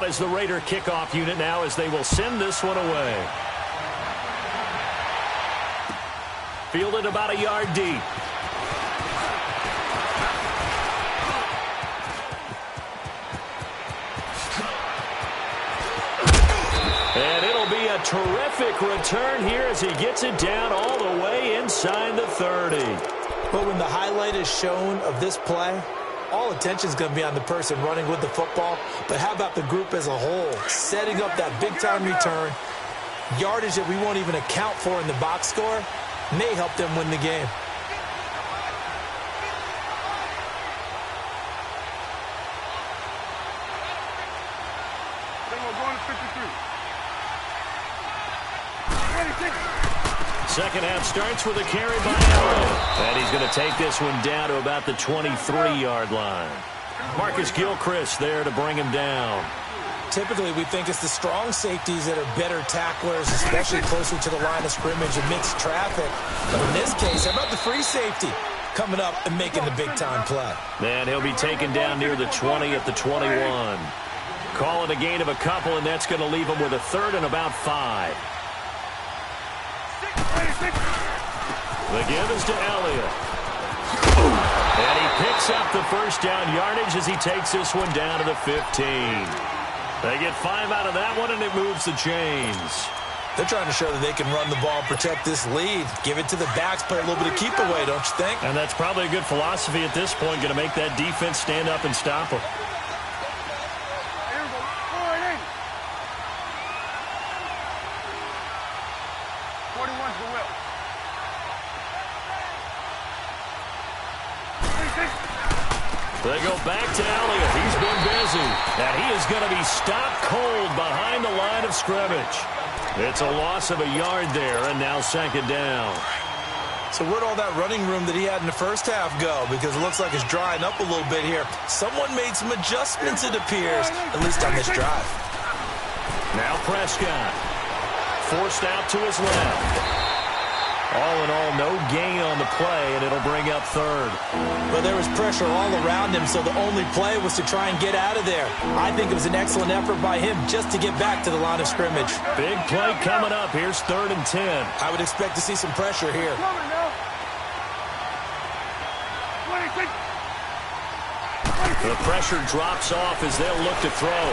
As the Raider kickoff unit now as they will send this one away. Fielded about a yard deep. And it'll be a terrific return here as he gets it down all the way inside the 30. But when the highlight is shown of this play, all attention is going to be on the person running with the football. But how about the group as a whole? Setting up that big-time return, yardage that we won't even account for in the box score, may help them win the game. Second half starts with a carry by Elliott. And he's going to take this one down to about the 23-yard line. Marcus Gilchrist there to bring him down. Typically, we think it's the strong safeties that are better tacklers, especially closer to the line of scrimmage amidst traffic. But in this case, how about the free safety coming up and making the big-time play? And he'll be taken down near the 20 at the 21. Call it a gain of a couple, and that's going to leave him with a third and about 5. The give is to Elliott. And he picks up the first down yardage as he takes this one down to the 15. They get 5 out of that one, and it moves the chains. They're trying to show that they can run the ball and protect this lead. Give it to the backs, play a little bit of keep away, don't you think? And that's probably a good philosophy at this point, going to make that defense stand up and stop them. They go back to Elliott. He's been busy. And he is going to be stopped cold behind the line of scrimmage. It's a loss of a yard there, and now second down. So where'd all that running room that he had in the first half go? Because it looks like it's drying up a little bit here. Someone made some adjustments, it appears, at least on this drive. Now Prescott. Forced out to his left. All in all, no gain on the play, and it'll bring up third. Well, there was pressure all around him, so the only play was to try and get out of there. I think it was an excellent effort by him just to get back to the line of scrimmage. Big play coming up. Here's 3rd and 10. I would expect to see some pressure here. The pressure drops off as they'll look to throw.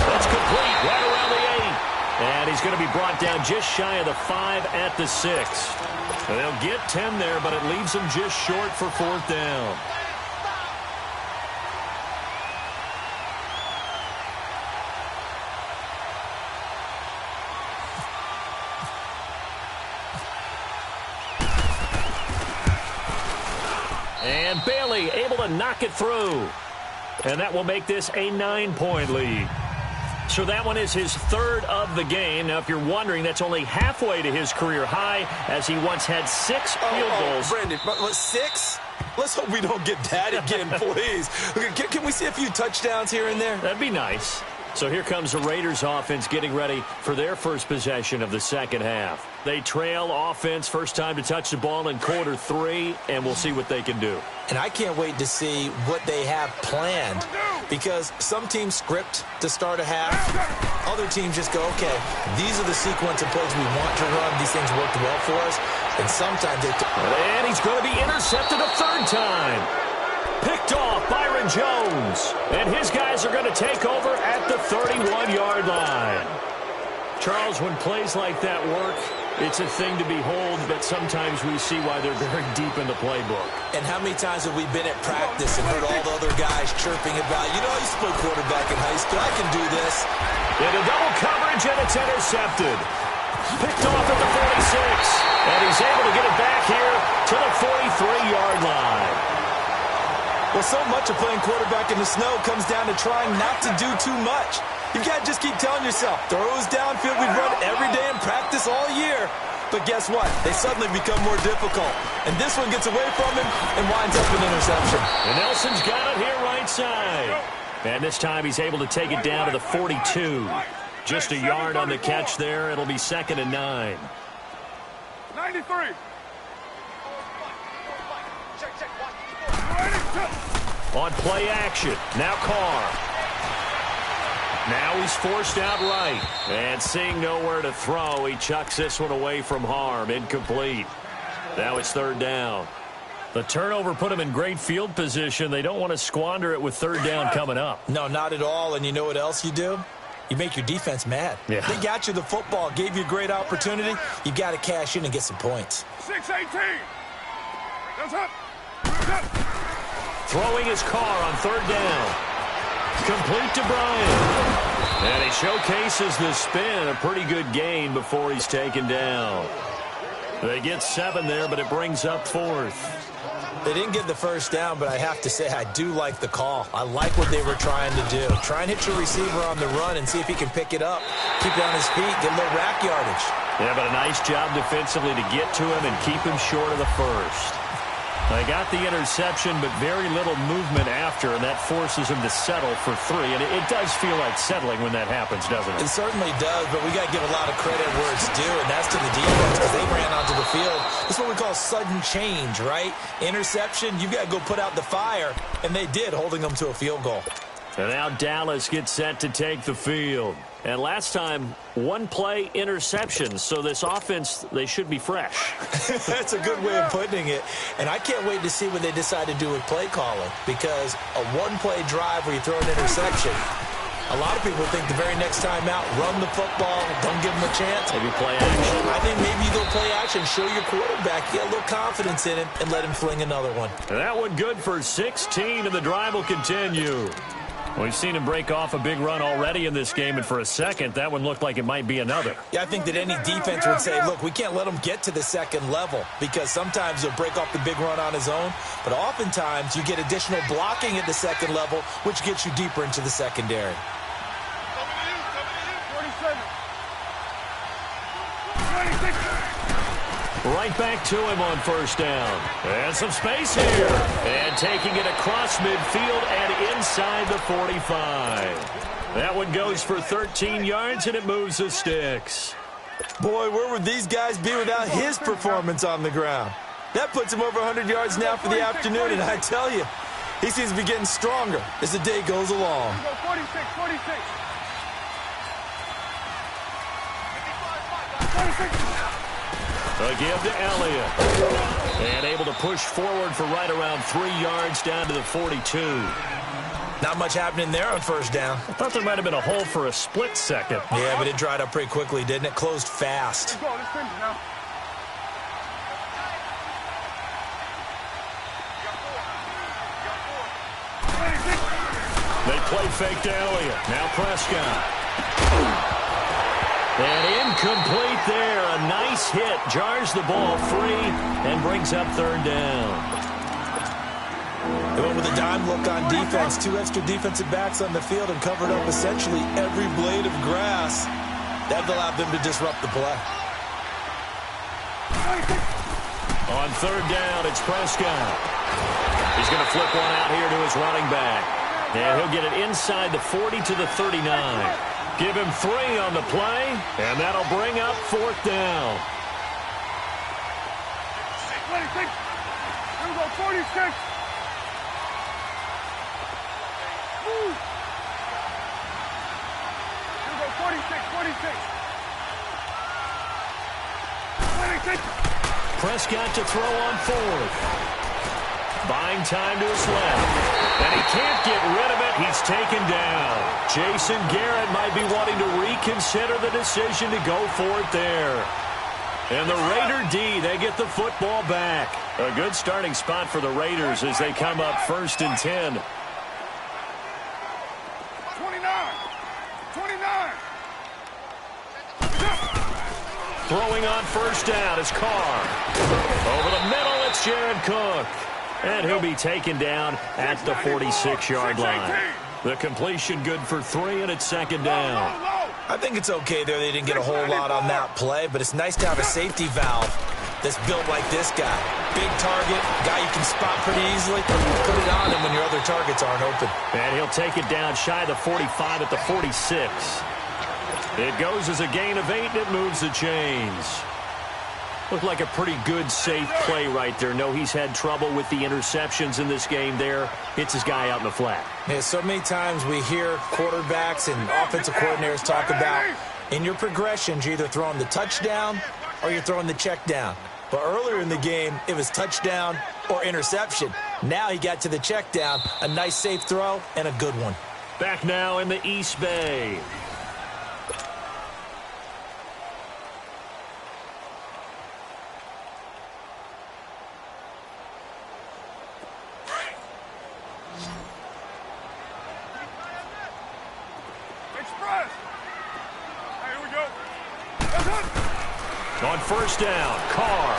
That's complete right around the 8. And he's going to be brought down just shy of the 5 at the 6. They'll get 10 there, but it leaves them just short for 4th down. And Bailey able to knock it through. And that will make this a 9-point lead. So that one is his 3rd of the game. Now, if you're wondering, that's only halfway to his career high, as he once had 6 field goals. Brandon, what, 6? Let's hope we don't get that again, please. Can we see a few touchdowns here and there? That'd be nice. So here comes the Raiders offense getting ready for their first possession of the second half. They trail offense, first time to touch the ball in quarter 3, and we'll see what they can do. And I can't wait to see what they have planned, because some teams script to start a half. Other teams just go, okay, these are the sequence of plays we want to run. These things worked well for us. And sometimes they... And he's going to be intercepted a 3rd time. Picked off Byron Jones. And his guys are going to take over at the 31-yard line. Charles, when plays like that work, it's a thing to behold, but sometimes we see why they're very deep in the playbook. And how many times have we been at practice and heard all the other guys chirping about, you know, I used to play quarterback in high school, I can do this. Into double coverage, and it's intercepted. Picked off at the 46. And he's able to get it back here to the 43-yard line. Well, so much of playing quarterback in the snow comes down to trying not to do too much. You've got to just keep telling yourself, throws downfield we've run every day in practice all year. But guess what? They suddenly become more difficult. And this one gets away from him and winds up an interception. And Nelson's got it here right side. And this time he's able to take it down to the 42. Just a yard on the catch there. It'll be 2nd and 9. 93. On play action. Now Carr. Now he's forced out right. And seeing nowhere to throw, he chucks this one away from harm. Incomplete. Now it's third down. The turnover put him in great field position. They don't want to squander it with third down coming up. No, not at all. And you know what else you do? You make your defense mad. Yeah. They got you the football, gave you a great opportunity. You got to cash in and get some points. 6-18. That's up. Throwing his car on third down. Complete to Bryant. And he showcases the spin. A pretty good gain before he's taken down. They get 7 there, but it brings up fourth. They didn't get the first down, but I have to say I do like the call. I like what they were trying to do. Try and hit your receiver on the run and see if he can pick it up. Keep it on his feet, get a little rack yardage. Yeah, but a nice job defensively to get to him and keep him short of the first. They got the interception, but very little movement after, and that forces him to settle for 3. And it does feel like settling when that happens, doesn't it? It certainly does, but we got to give a lot of credit where it's due, and that's to the defense because they ran onto the field. This is what we call sudden change, right? Interception, you've got to go put out the fire, and they did, holding them to a field goal. And now Dallas gets set to take the field. And last time, 1-play interception. So this offense, they should be fresh. That's a good way of putting it. And I can't wait to see what they decide to do with play calling. Because a 1-play drive where you throw an interception, a lot of people think the very next time out, run the football, don't give them a chance. Maybe play action. I think maybe you go play action, show your quarterback, get a little confidence in him, and let him fling another one. And that one good for 16, and the drive will continue. We've seen him break off a big run already in this game, and for a second, that one looked like it might be another. Yeah, I think that any defense would say, look, we can't let him get to the second level because sometimes he'll break off the big run on his own, but oftentimes you get additional blocking at the second level, which gets you deeper into the secondary. 47. 26. Right back to him on first down. And some space here. And taking it across midfield and inside the 45. That one goes for 13 yards, and it moves the sticks. Boy, where would these guys be without his performance on the ground? That puts him over 100 yards now for the afternoon, and I tell you, he seems to be getting stronger as the day goes along. 46, 46. 46. A give to Elliott. And able to push forward for right around 3 yards down to the 42. Not much happening there on first down. I thought there might have been a hole for a split second. Yeah, but it dried up pretty quickly, didn't it? Closed fast. Let's go. Let's finish now. They play fake to Elliott. Now Prescott. And incomplete there. A nice hit. Jars the ball free and brings up third down. They went with a dime look on defense. 2 extra defensive backs on the field and covered up essentially every blade of grass. That allowed them to disrupt the play. On third down, it's Prescott. He's going to flip one out here to his running back. And he'll get it inside the 40 to the 39. Give him 3 on the play, and that'll bring up fourth down. 26. Here we go. 46. Woo. Here we go. 46. 46. 26. Prescott to throw on fourth. Buying time to his left. And he can't get rid of it. He's taken down. Jason Garrett might be wanting to reconsider the decision to go for it there. And the Raider D, they get the football back. A good starting spot for the Raiders as they come up 1st and 10. 29. 29. Throwing on first down is Carr. Over the middle, it's Jared Cook. And he'll be taken down at the 46-yard line. The completion good for 3, and it's second down. I think it's okay there. They didn't get a whole lot on that play, but it's nice to have a safety valve that's built like this guy. Big target, guy you can spot pretty easily. Put it on him when your other targets aren't open. And he'll take it down shy of the 45 at the 46. It goes as a gain of 8, and it moves the chains. Looked like a pretty good, safe play right there. No, he's had trouble with the interceptions in this game there. Hits his guy out in the flat. Yeah, so many times we hear quarterbacks and offensive coordinators talk about in your progressions, you're either throwing the touchdown or you're throwing the check down. But earlier in the game, it was touchdown or interception. Now he got to the check down, a nice safe throw, and a good one. Back now in the East Bay. On first down, Carr.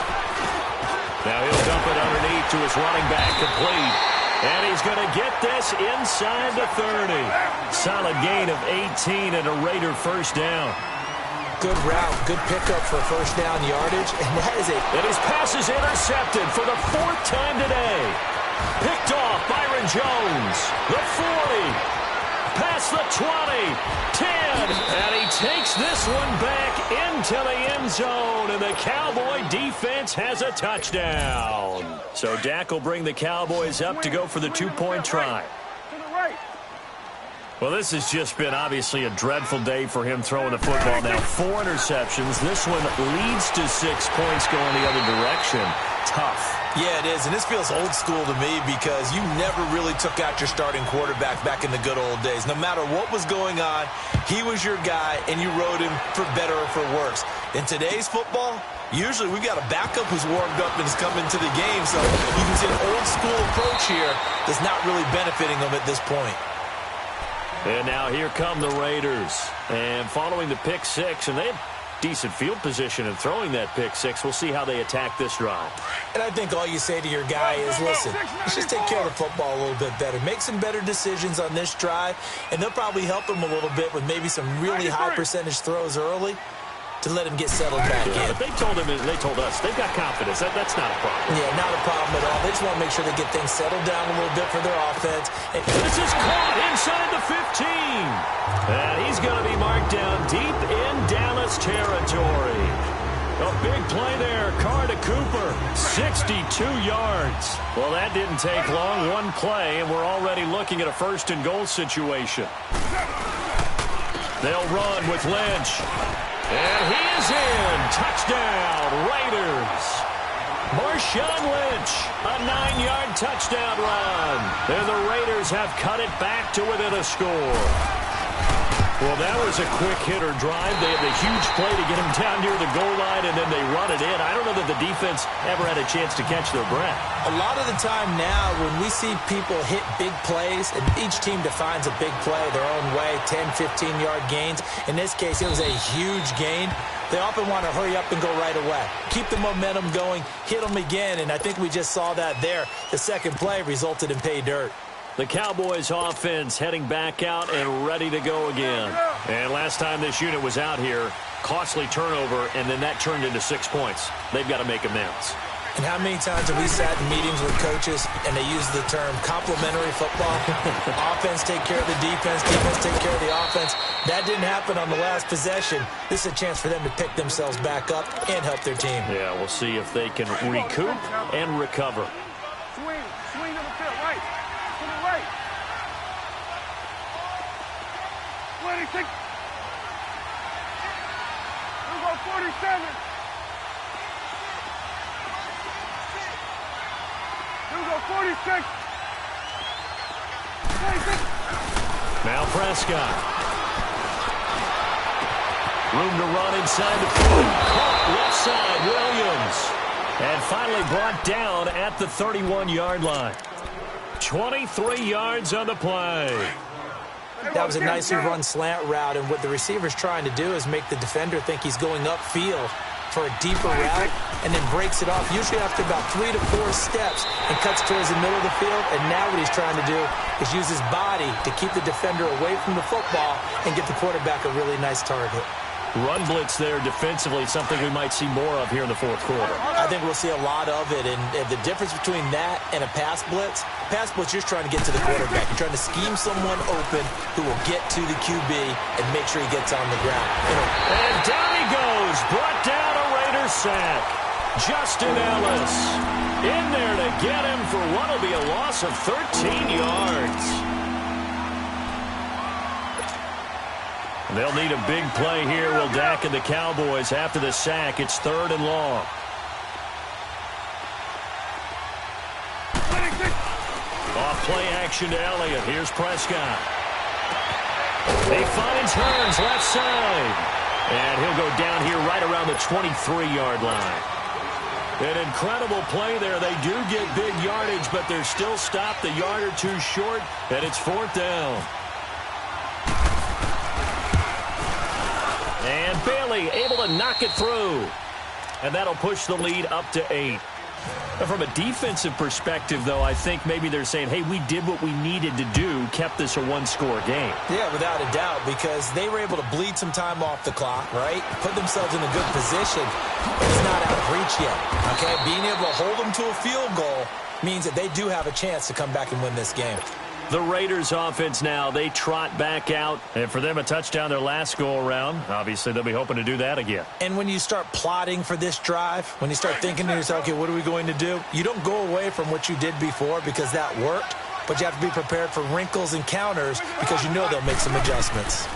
Now he'll dump it underneath to his running back, complete. And he's going to get this inside the 30. Solid gain of 18 and a Raider first down. Good route, good pickup for first down yardage. And that is it. And his pass is intercepted for the 4th time today. Picked off Byron Jones. The 40. Past the 20, 10, and he takes this one back into the end zone, and the Cowboy defense has a touchdown. So Dak will bring the Cowboys up to go for the 2-point try. Well, this has just been obviously a dreadful day for him throwing the football. Now 4 interceptions. This one leads to 6 points going the other direction. Tough. Yeah, it is, and this feels old school to me because you never really took out your starting quarterback back in the good old days. No matter what was going on, he was your guy, and you rode him for better or for worse. In today's football, usually we've got a backup who's warmed up and is coming to the game, so you can see an old school approach here that's not really benefiting them at this point. And now here come the Raiders. And following the pick six, and they have decent field position in throwing that pick six. We'll see how they attack this drive. And I think all you say to your guy is, listen, let's just take care of the football a little bit better. Make some better decisions on this drive, and they'll probably help him a little bit with maybe some really high percentage throws early to let him get settled back in. But they told us, they've got confidence. That's not a problem. Yeah, not a problem at all. They just want to make sure they get things settled down a little bit for their offense. And this is caught inside the 15. And he's going to be marked down deep in Dallas territory. A big play there. Carr to Cooper. 62 yards. Well, that didn't take long. One play, and we're already looking at a 1st and goal situation. They'll run with Lynch. And he is in. Touchdown, Raiders. Marshawn Lynch, a 9-yard touchdown run. And the Raiders have cut it back to within a score. Well, that was a quick hitter drive. They had the huge play to get him down near the goal line, and then they run it in. I don't know that the defense ever had a chance to catch their breath. A lot of the time now, when we see people hit big plays, and each team defines a big play their own way, 10, 15-yard gains. In this case, it was a huge gain. They often want to hurry up and go right away. Keep the momentum going, hit them again, and I think we just saw that there. The second play resulted in pay dirt. The Cowboys offense heading back out and ready to go again. And last time this unit was out here, costly turnover, and then that turned into 6 points. They've got to make amends. And how many times have we sat in meetings with coaches and they use the term complementary football? Offense take care of the defense, defense take care of the offense. That didn't happen on the last possession. This is a chance for them to pick themselves back up and help their team. Yeah, we'll see if they can recoup and recover. Swing to the field, right. To the right. 26. We'll go 47. We'll go 46. 26. Now Prescott. Room to run inside the 40. Caught left side, Williams. And finally brought down at the 31-yard line. 23 yards on the play. That was a nicely run slant route, and what the receiver's trying to do is make the defender think he's going upfield for a deeper route, and then breaks it off, usually after about 3 to 4 steps, and cuts towards the middle of the field. And now what he's trying to do is use his body to keep the defender away from the football and get the quarterback a really nice target. Run blitz there defensively, something we might see more of here in the 4th quarter. I think we'll see a lot of it, and the difference between that and a pass blitz, you're just trying to get to the quarterback. You're trying to scheme someone open who will get to the QB and make sure he gets on the ground. And down he goes, brought down a Raiders sack. Justin Ellis in there to get him for what will be a loss of 13 yards. They'll need a big play here, will Dak and the Cowboys. After the sack, it's 3rd and long. Off play action to Elliott. Here's Prescott. He finds Hearns left side. And he'll go down here right around the 23-yard line. An incredible play there. They do get big yardage, but they're still stopped a yard or two short, and it's 4th down. And Bailey able to knock it through. And that'll push the lead up to 8. From a defensive perspective, though, I think maybe they're saying, hey, we did what we needed to do, kept this a one-score game. Yeah, without a doubt, because they were able to bleed some time off the clock, right? Put themselves in a good position, but it's not out of reach yet, okay? Being able to hold them to a field goal means that they do have a chance to come back and win this game. The Raiders offense now, they trot back out. And for them, a touchdown their last go-around. Obviously, they'll be hoping to do that again. And when you start plotting for this drive, when you start thinking to yourself, okay, what are we going to do? You don't go away from what you did before because that worked, but you have to be prepared for wrinkles and counters because you know they'll make some adjustments.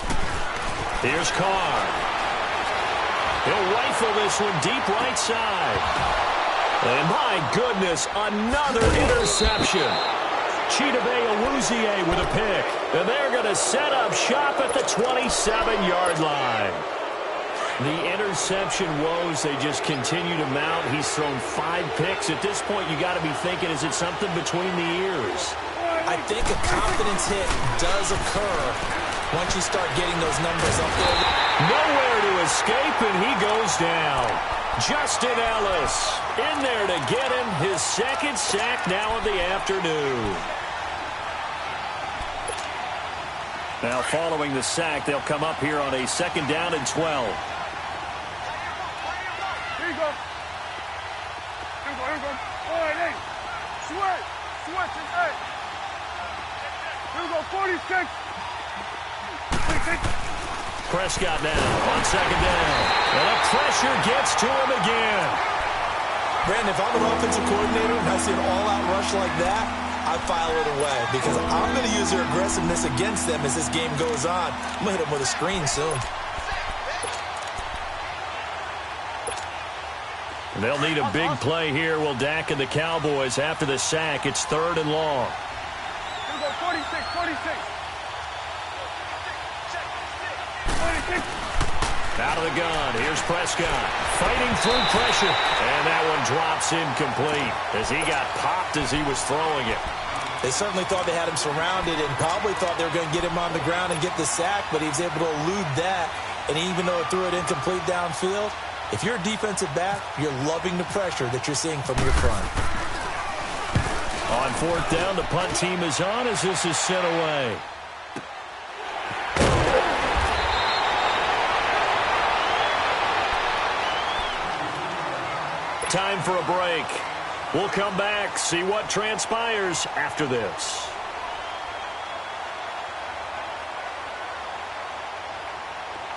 Here's Carr. He'll rifle this one deep right side. And my goodness, another interception. Chidobe Awuzie with a pick. And they're going to set up shop at the 27-yard line. The interception woes, they just continue to mount. He's thrown 5 picks. At this point, you got to be thinking, is it something between the ears? I think a confidence hit does occur once you start getting those numbers up there. Nowhere to escape, and he goes down. Justin Ellis in there to get him his 2nd sack now of the afternoon. Now following the sack, they'll come up here on a 2nd down and 12. Here you go. Here you go. All right, hey. Switch. Hey. Here we go, 46. Prescott now on 2nd down. And the pressure gets to him again. Brandon, if I'm an offensive coordinator and I see an all-out rush like that, I file it away because I'm going to use their aggressiveness against them as this game goes on. I'm going to hit them with a screen soon. They'll need a big play here, will Dak and the Cowboys. After the sack, it's 3rd and long. Here we go, 46. Out of the gun, here's Prescott, fighting through pressure, and that one drops incomplete as he got popped as he was throwing it. They certainly thought they had him surrounded and probably thought they were going to get him on the ground and get the sack, but he was able to elude that, and even though it threw it incomplete downfield, if you're a defensive back, you're loving the pressure that you're seeing from your front. On 4th down, the punt team is on as this is sent away. Time for a break. We'll come back, see what transpires after this.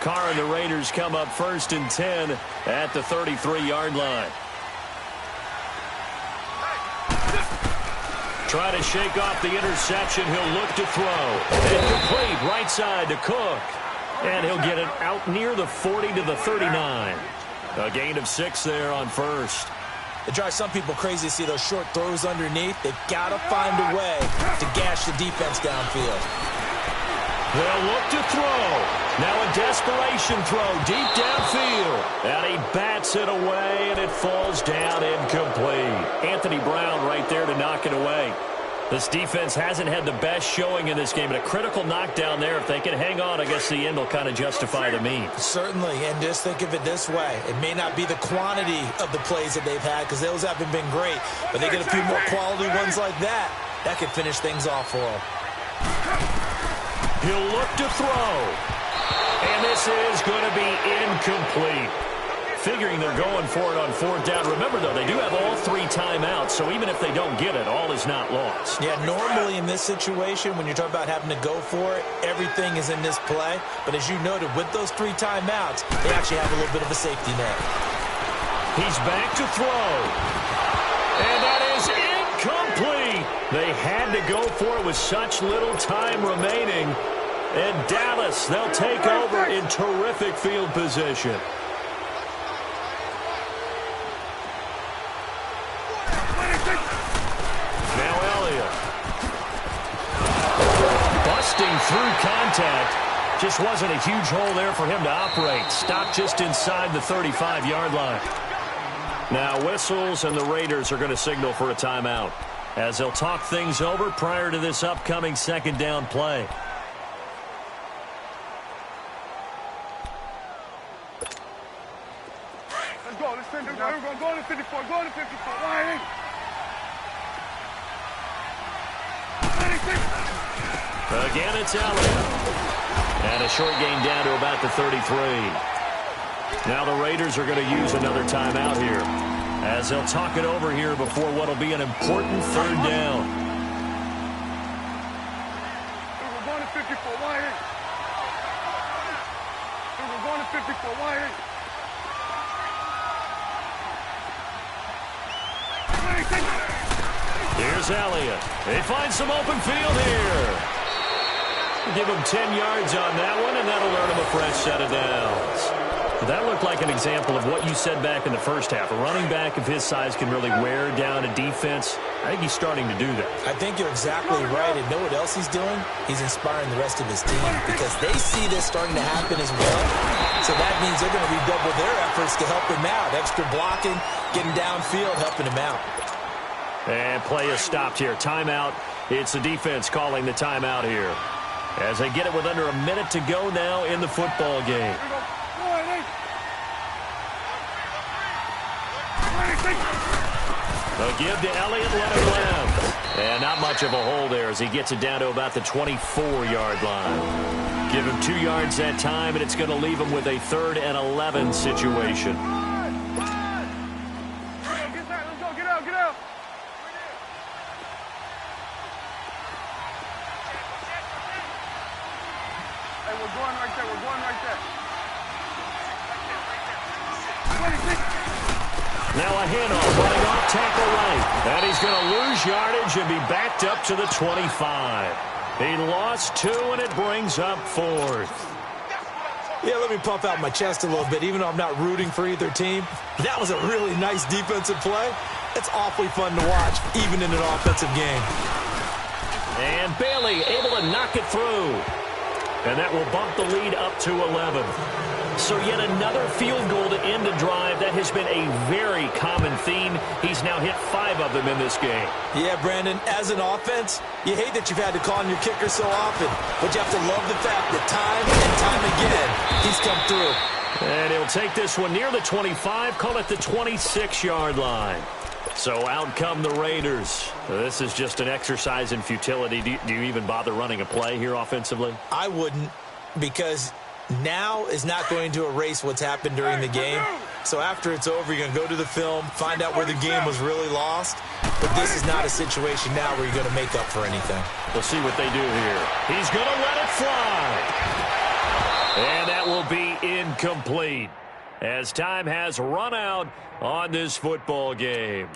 Carr and the Raiders come up 1st and 10 at the 33-yard line. Try to shake off the interception. He'll look to throw. And complete right side to Cook. And he'll get it out near the 40 to the 39. A gain of 6 there on 1st. It drives some people crazy to see those short throws underneath. They've got to find a way to gash the defense downfield. They'll look to throw. Now a desperation throw deep downfield. And he bats it away, and it falls down incomplete. Anthony Brown right there to knock it away. This defense hasn't had the best showing in this game, but a critical knockdown there. If they can hang on, I guess the end will kind of justify the means. Certainly, and just think of it this way. It may not be the quantity of the plays that they've had because those haven't been great, but they get a few more quality ones like that. That could finish things off for them. He'll look to throw. And this is going to be incomplete. Figuring they're going for it on 4th down. Remember, though, they do have all 3 timeouts, so even if they don't get it, all is not lost. Yeah, normally in this situation, when you're talking about having to go for it, everything is in this play. But as you noted, with those 3 timeouts, they actually have a little bit of a safety net. He's back to throw. And that is incomplete. They had to go for it with such little time remaining. And Dallas, they'll take over in terrific field position. Now Elliott. Busting through contact. Just wasn't a huge hole there for him to operate. Stopped just inside the 35-yard line. Now whistles, and the Raiders are going to signal for a timeout as they'll talk things over prior to this upcoming second down play. Let's go. Let's send it. We're going to go to 54. Go to 54. Why? Again, it's Elliott. And a short gain down to about the 33. Now the Raiders are going to use another timeout here as they'll talk it over here before what will be an important third down. We're going to 54. Why? We're going to 54. Why? Here's Elliott. They find some open field here. Give him 10 yards on that one, and that'll earn him a fresh set of downs. That looked like an example of what you said back in the first half. A running back of his size can really wear down a defense. I think he's starting to do that. I think you're exactly right. And know what else he's doing? He's inspiring the rest of his team because they see this starting to happen as well. So that means they're going to redouble their efforts to help him out. Extra blocking, getting downfield, helping him out. And play is stopped here. Timeout. It's the defense calling the timeout here as they get it with under a minute to go now in the football game. A give to Elliott, let him left. And not much of a hole there as he gets it down to about the 24-yard line. Give him 2 yards that time, and it's going to leave him with a 3rd and 11 situation. Get out. Hey, we're going right there. Now a handoff running off tackle right. And he's going to lose yardage and be backed up to the 25. He lost 2, and it brings up 4th. Yeah, let me puff out my chest a little bit, even though I'm not rooting for either team. That was a really nice defensive play. It's awfully fun to watch, even in an offensive game. And Bailey able to knock it through. And that will bump the lead up to 11. So yet another field goal to end the drive. That has been a very common theme. He's now hit 5 of them in this game. Yeah, Brandon, as an offense, you hate that you've had to call on your kicker so often. But you have to love the fact that time and time again, he's come through. And he'll take this one near the 25, call it the 26-yard line. So out come the Raiders. This is just an exercise in futility. Do you even bother running a play here offensively? I wouldn't, because now is not going to erase what's happened during the game. So after it's over, you're going to go to the film, find out where the game was really lost. But this is not a situation now where you're going to make up for anything. We'll see what they do here. He's going to let it fly. And that will be incomplete as time has run out on this football game.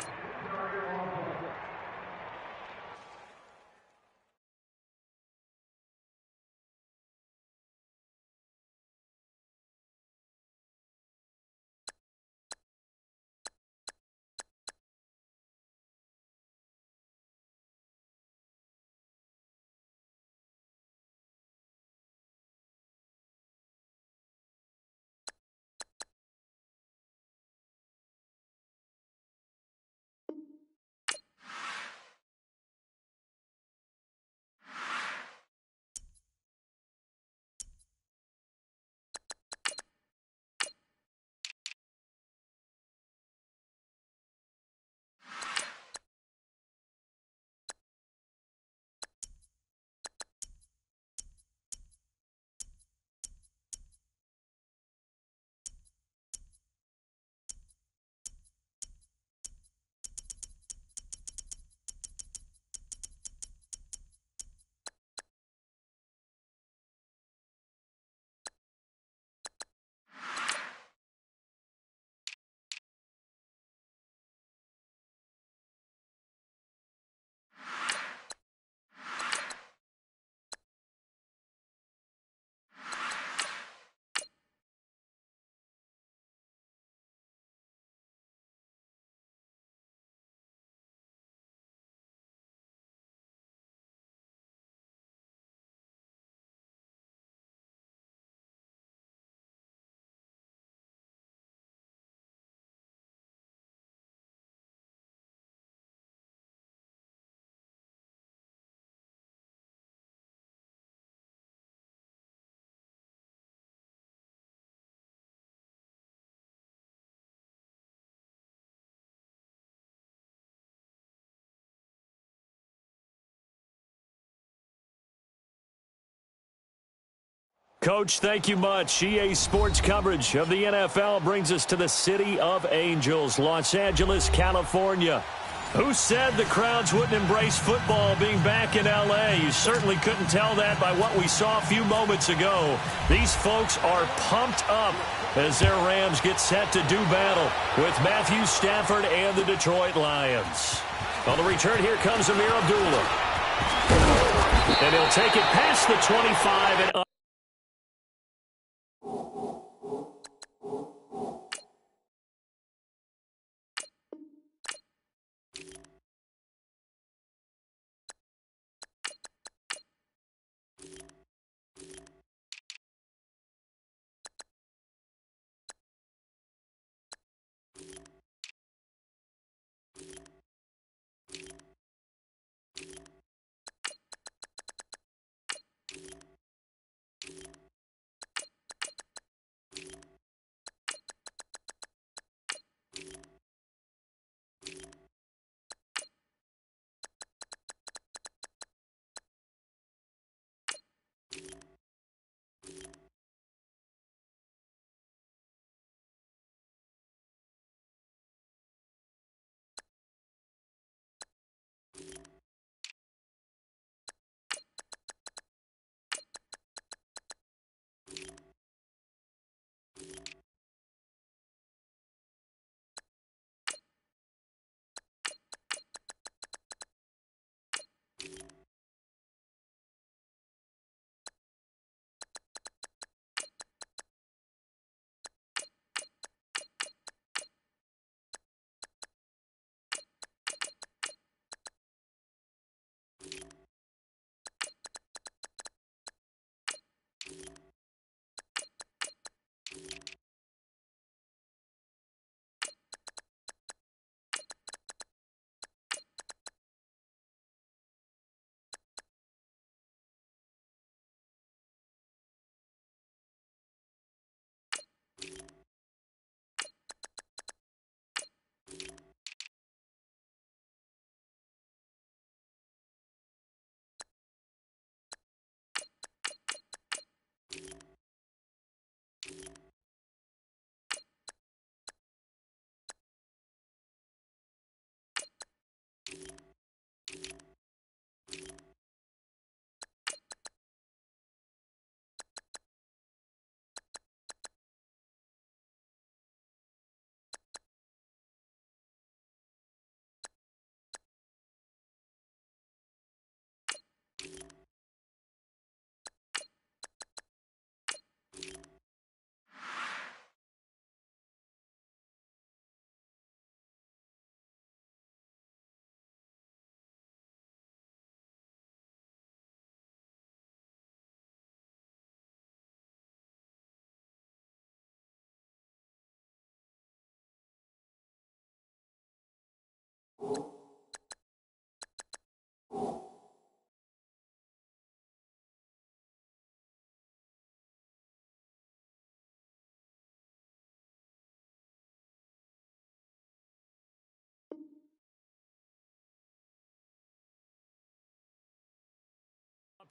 Coach, thank you much. EA Sports coverage of the NFL brings us to the City of Angels, Los Angeles, California. Who said the crowds wouldn't embrace football being back in L.A.? You certainly couldn't tell that by what we saw a few moments ago. These folks are pumped up as their Rams get set to do battle with Matthew Stafford and the Detroit Lions. On the return, here comes Amir Abdullah. And he'll take it past the 25 and up.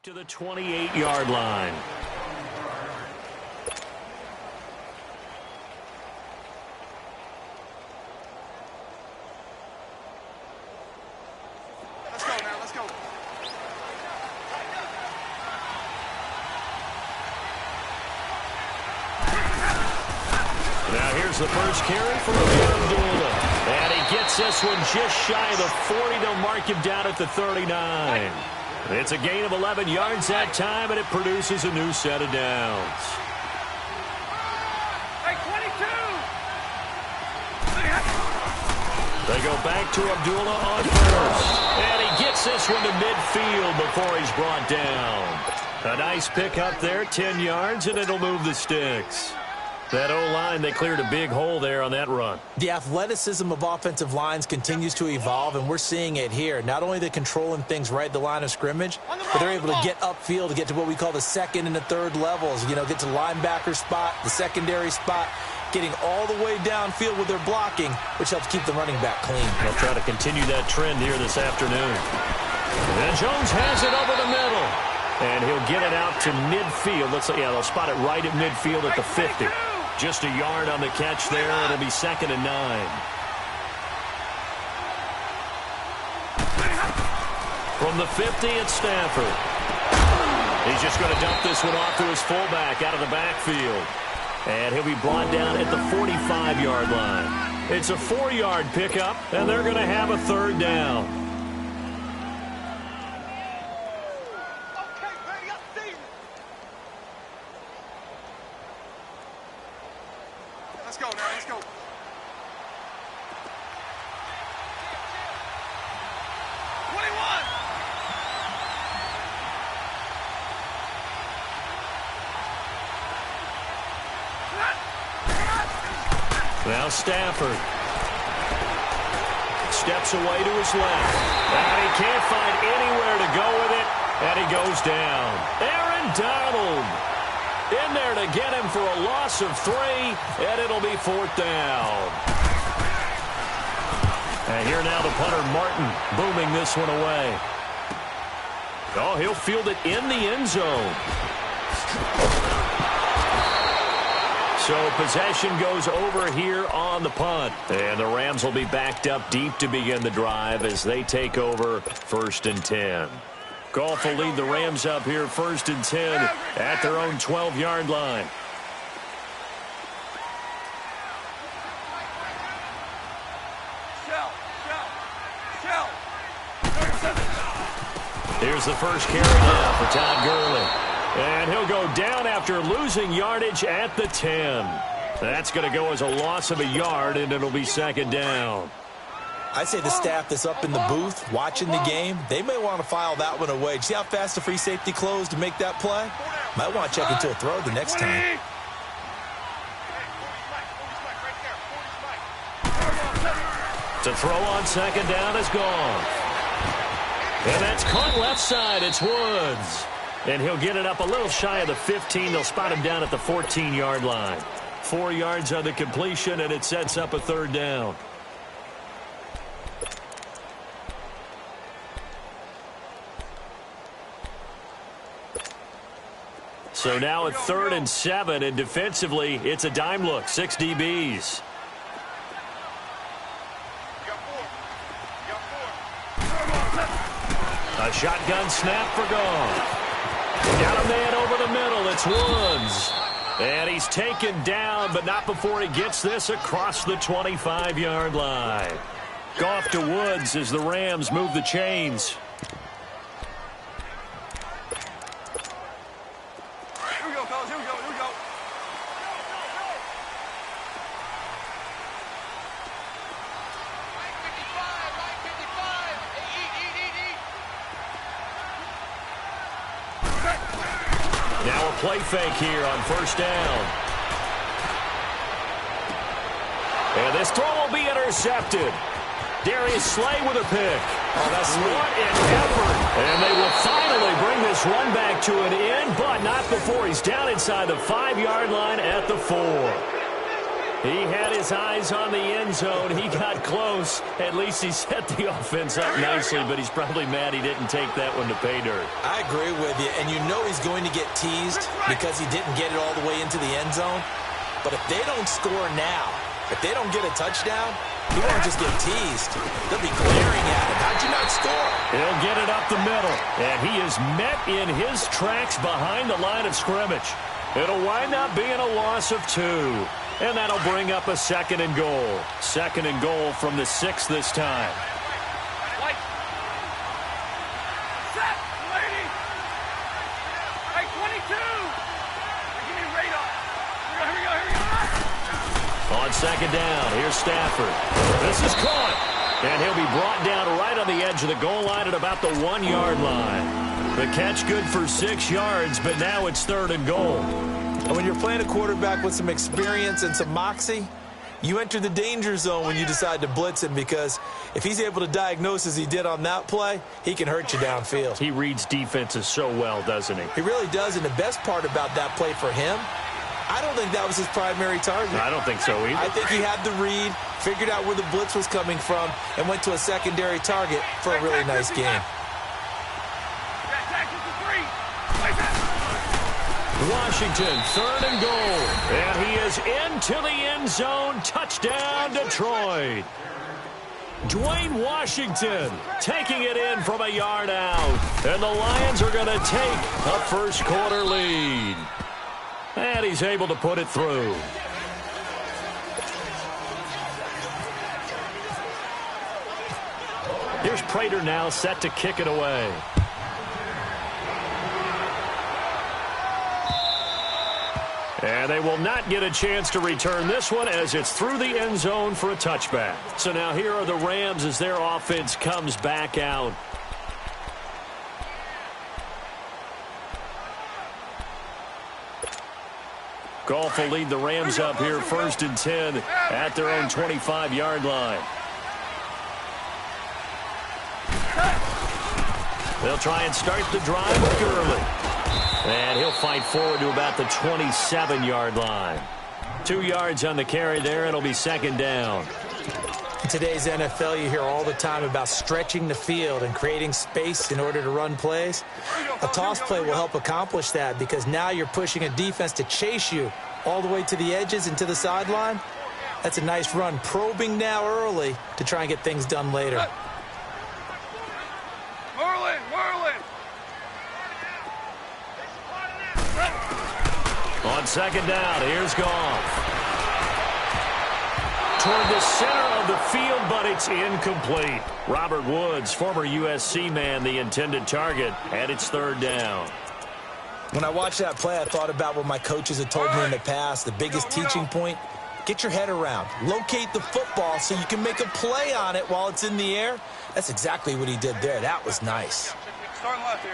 To the 28-yard line. Let's go now, let's go. Now here's the first carry for Abdullah. And he gets this one just shy of the 40. They'll mark him down at the 39. It's a gain of 11 yards that time, and it produces a new set of downs. Hey, 22! They go back to Abdullah on first. And he gets this one to midfield before he's brought down. A nice pick up there, 10 yards, and it'll move the sticks. That O-line, they cleared a big hole there on that run. The athleticism of offensive lines continues to evolve, and we're seeing it here. Not only are they controlling things right at the line of scrimmage, but they're able to get upfield to get to what we call the second and the third levels. You know, get to linebacker spot, the secondary spot, getting all the way downfield with their blocking, which helps keep the running back clean. They'll try to continue that trend here this afternoon. And Jones has it over the middle. And he'll get it out to midfield. They'll spot it right at midfield at the 50. Just a yard on the catch there. It'll be 2nd and 9. From the 50, it's Stafford. He's just going to dump this one off to his fullback out of the backfield. And he'll be brought down at the 45-yard line. It's a 4-yard pickup, and they're going to have a 3rd down. Let's go now, let's go. Now Stafford steps away to his left. And he can't find anywhere to go with it. And he goes down. Aaron Donald in there to get him for a loss of 3. And it'll be 4th down. And here now the punter, Martin, booming this one away. Oh, he'll field it in the end zone. So possession goes over here on the punt. And the Rams will be backed up deep to begin the drive as they take over 1st and 10. Goff will lead the Rams up here 1st and 10 at their own 12-yard line. Here's the first carry now for Todd Gurley. And he'll go down after losing yardage at the 10. That's going to go as a loss of a yard, and it'll be 2nd down. I say the staff that's up in the booth watching the game, they may want to file that one away. See how fast the free safety closed to make that play? Might want to check into a throw the next time. To throw on 2nd down is gone. And that's caught left side. It's Woods. And he'll get it up a little shy of the 15. They'll spot him down at the 14-yard line. 4 yards on the completion, and it sets up a 3rd down. So now at 3rd and 7, and defensively, it's a dime look. 6 DBs. A shotgun snap for Goff. Got a man over the middle. It's Woods. And he's taken down, but not before he gets this across the 25-yard line. Goff to Woods as the Rams move the chains. Here we go, fellas. Here we go. Here we go. Now a play fake here on 1st down. And this throw will be intercepted. Darius Slay with a pick. Oh, that's sweet. What an effort. And they will finally bring this run back to an end, but not before he's down inside the 5-yard line at the 4. He had his eyes on the end zone. He got close. At least he set the offense up nicely, but he's probably mad he didn't take that one to pay dirt. I agree with you, and you know he's going to get teased because he didn't get it all the way into the end zone. But if they don't score now, if they don't get a touchdown, he won't just get teased. They'll be glaring at him. How'd you not score? He'll get it up the middle, and he is met in his tracks behind the line of scrimmage. It'll wind up being a loss of 2. And that'll bring up a 2nd and goal. 2nd and goal from the 6 this time. White. Set, lady. Hey, 22. Give me radar. Here we go, here we go. On 2nd down, here's Stafford. This is caught. And he'll be brought down right on the edge of the goal line at about the 1-yard line. The catch good for 6 yards, but now it's 3rd and goal. And when you're playing a quarterback with some experience and some moxie, you enter the danger zone when you decide to blitz him, because if he's able to diagnose as he did on that play, he can hurt you downfield. He reads defenses so well, doesn't he? He really does, and the best part about that play for him, I don't think that was his primary target. I don't think so either. I think he had the read, figured out where the blitz was coming from, and went to a secondary target for a really nice game. Washington, 3rd and goal. And he is into the end zone. Touchdown, Detroit. Dwayne Washington taking it in from a yard out. And the Lions are going to take a first-quarter lead. And he's able to put it through. Here's Prater now set to kick it away. And they will not get a chance to return this one as it's through the end zone for a touchback. So now here are the Rams as their offense comes back out. Goff will lead the Rams up here 1st and 10 at their own 25-yard line. They'll try and start the drive with Gurley. And he'll fight forward to about the 27-yard line. 2 yards on the carry there. It'll be 2nd down. In today's NFL, you hear all the time about stretching the field and creating space in order to run plays. A toss play will help accomplish that because now you're pushing a defense to chase you all the way to the edges and to the sideline. That's a nice run, probing now early to try and get things done later. On 2nd down, here's Goff. Toward the center of the field, but it's incomplete. Robert Woods, former USC man, the intended target, and it's 3rd down. When I watched that play, I thought about what my coaches had told me in the past. The biggest teaching point, get your head around. Locate the football so you can make a play on it while it's in the air. That's exactly what he did there. That was nice. Starting left here.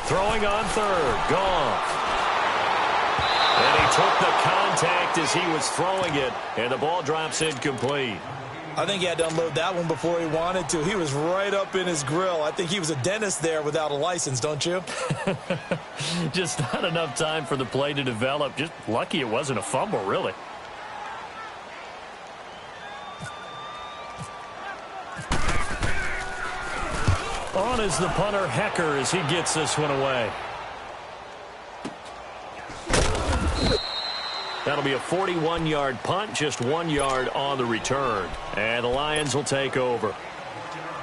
Throwing on 3rd, Goff. And he took the contact as he was throwing it, and the ball drops incomplete. I think he had to unload that one before he wanted to. He was right up in his grill. I think he was a dentist there without a license, don't you? Just not enough time for the play to develop. Just lucky it wasn't a fumble, really. On is the punter, Hecker, as he gets this one away. That'll be a 41-yard punt, just 1 yard on the return. And the Lions will take over.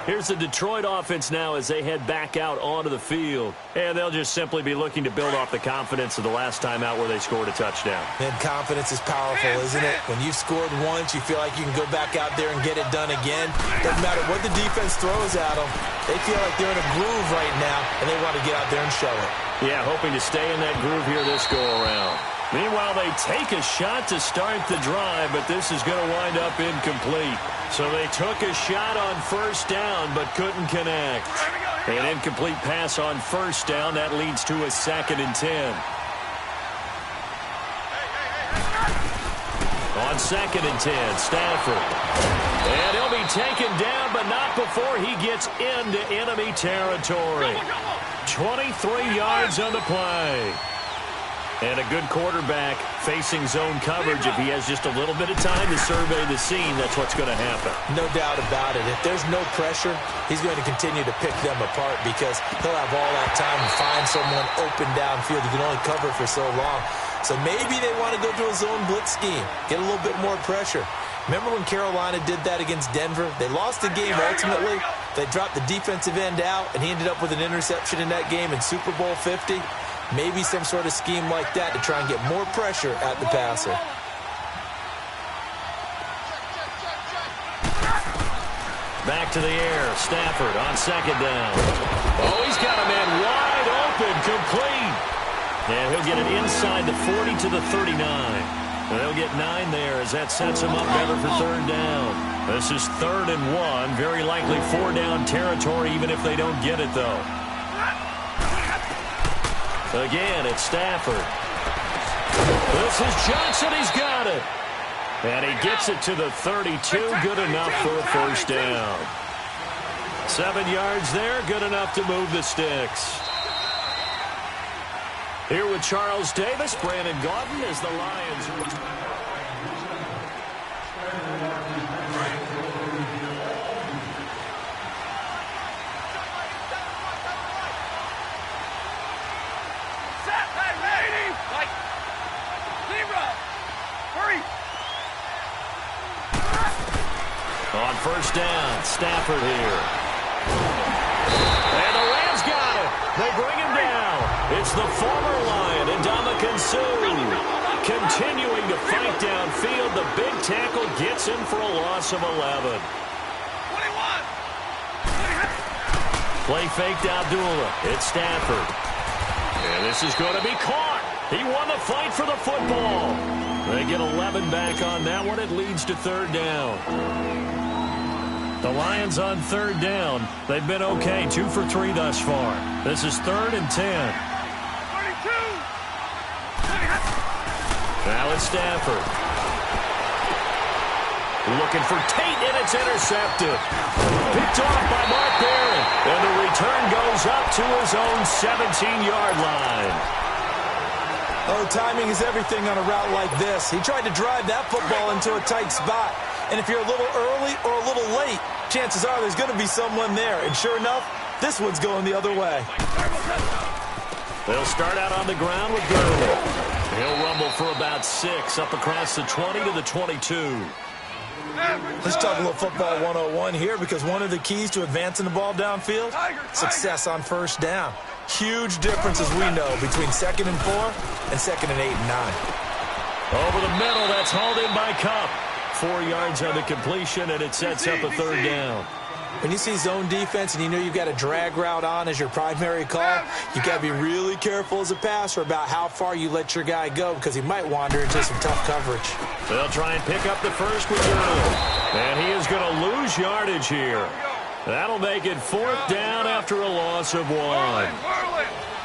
Here's the Detroit offense now as they head back out onto the field. And they'll just simply be looking to build off the confidence of the last time out where they scored a touchdown. And confidence is powerful, isn't it? When you've scored once, you feel like you can go back out there and get it done again. Doesn't matter what the defense throws at them. They feel like they're in a groove right now, and they want to get out there and show it. Yeah, hoping to stay in that groove here this go-around. Meanwhile, they take a shot to start the drive, but this is going to wind up incomplete. So they took a shot on 1st down, but couldn't connect. An incomplete pass on 1st down. That leads to a 2nd and 10. On 2nd and 10, Stafford. And he'll be taken down, but not before he gets into enemy territory. 23 yards on the play. And a good quarterback facing zone coverage. If he has just a little bit of time to survey the scene, that's what's going to happen. No doubt about it. If there's no pressure, he's going to continue to pick them apart because he'll have all that time to find someone open downfield. You can only cover for so long. So maybe they want to go to a zone blitz scheme, get a little bit more pressure. Remember when Carolina did that against Denver? They lost the game ultimately. They dropped the defensive end out, and he ended up with an interception in that game in Super Bowl 50. Maybe some sort of scheme like that to try and get more pressure at the passer. Back to the air. Stafford on 2nd down. Oh, he's got a man wide open, complete. And he'll get it inside the 40 to the 39. And they'll get 9 there as that sets him up better for 3rd down. This is 3rd and 1. Very likely 4 down territory, even if they don't get it, though. Again, it's Stafford. This is Johnson. He's got it. And he gets it to the 32. Good enough for a 1st down. 7 yards there. Good enough to move the sticks. Here with Charles Davis, Brandon Gaudin as the Lions. first down. Stafford here. And the Rams got it. They bring him down. It's the former Lion, Ndamukong Suh. Continuing to fight downfield. The big tackle gets him for a loss of 11. 21. Play faked Abdullah. It's Stafford. And this is going to be caught. He won the fight for the football. They get 11 back on that one. It leads to third down. The Lions on third down. They've been okay, 2 for 3 thus far. This is 3rd and 10. 32. Now it's Stafford. Looking for Tate, and it's intercepted. Picked off by Mark Barron. And the return goes up to his own 17-yard line. Oh, timing is everything on a route like this. He tried to drive that football into a tight spot. And if you're a little early or a little late, chances are there's going to be someone there. And sure enough, this one's going the other way. They'll start out on the ground with Gurley. He'll rumble for about 6 up across the 20 to the 22. Let's talk a little football 101 here, because one of the keys to advancing the ball downfield, success on first down. Huge difference, as we know, between 2nd and 4 and 2nd and 8 and 9. Over the middle, that's hauled in by Kupp. 4 yards on the completion, and it sets up a third down. When you see zone defense and you know you've got a drag route on as your primary call, you've got to be really careful as a passer about how far you let your guy go, because he might wander into some tough coverage. They'll try and pick up the first with Gurley. And he is going to lose yardage here. That'll make it 4th down after a loss of 1.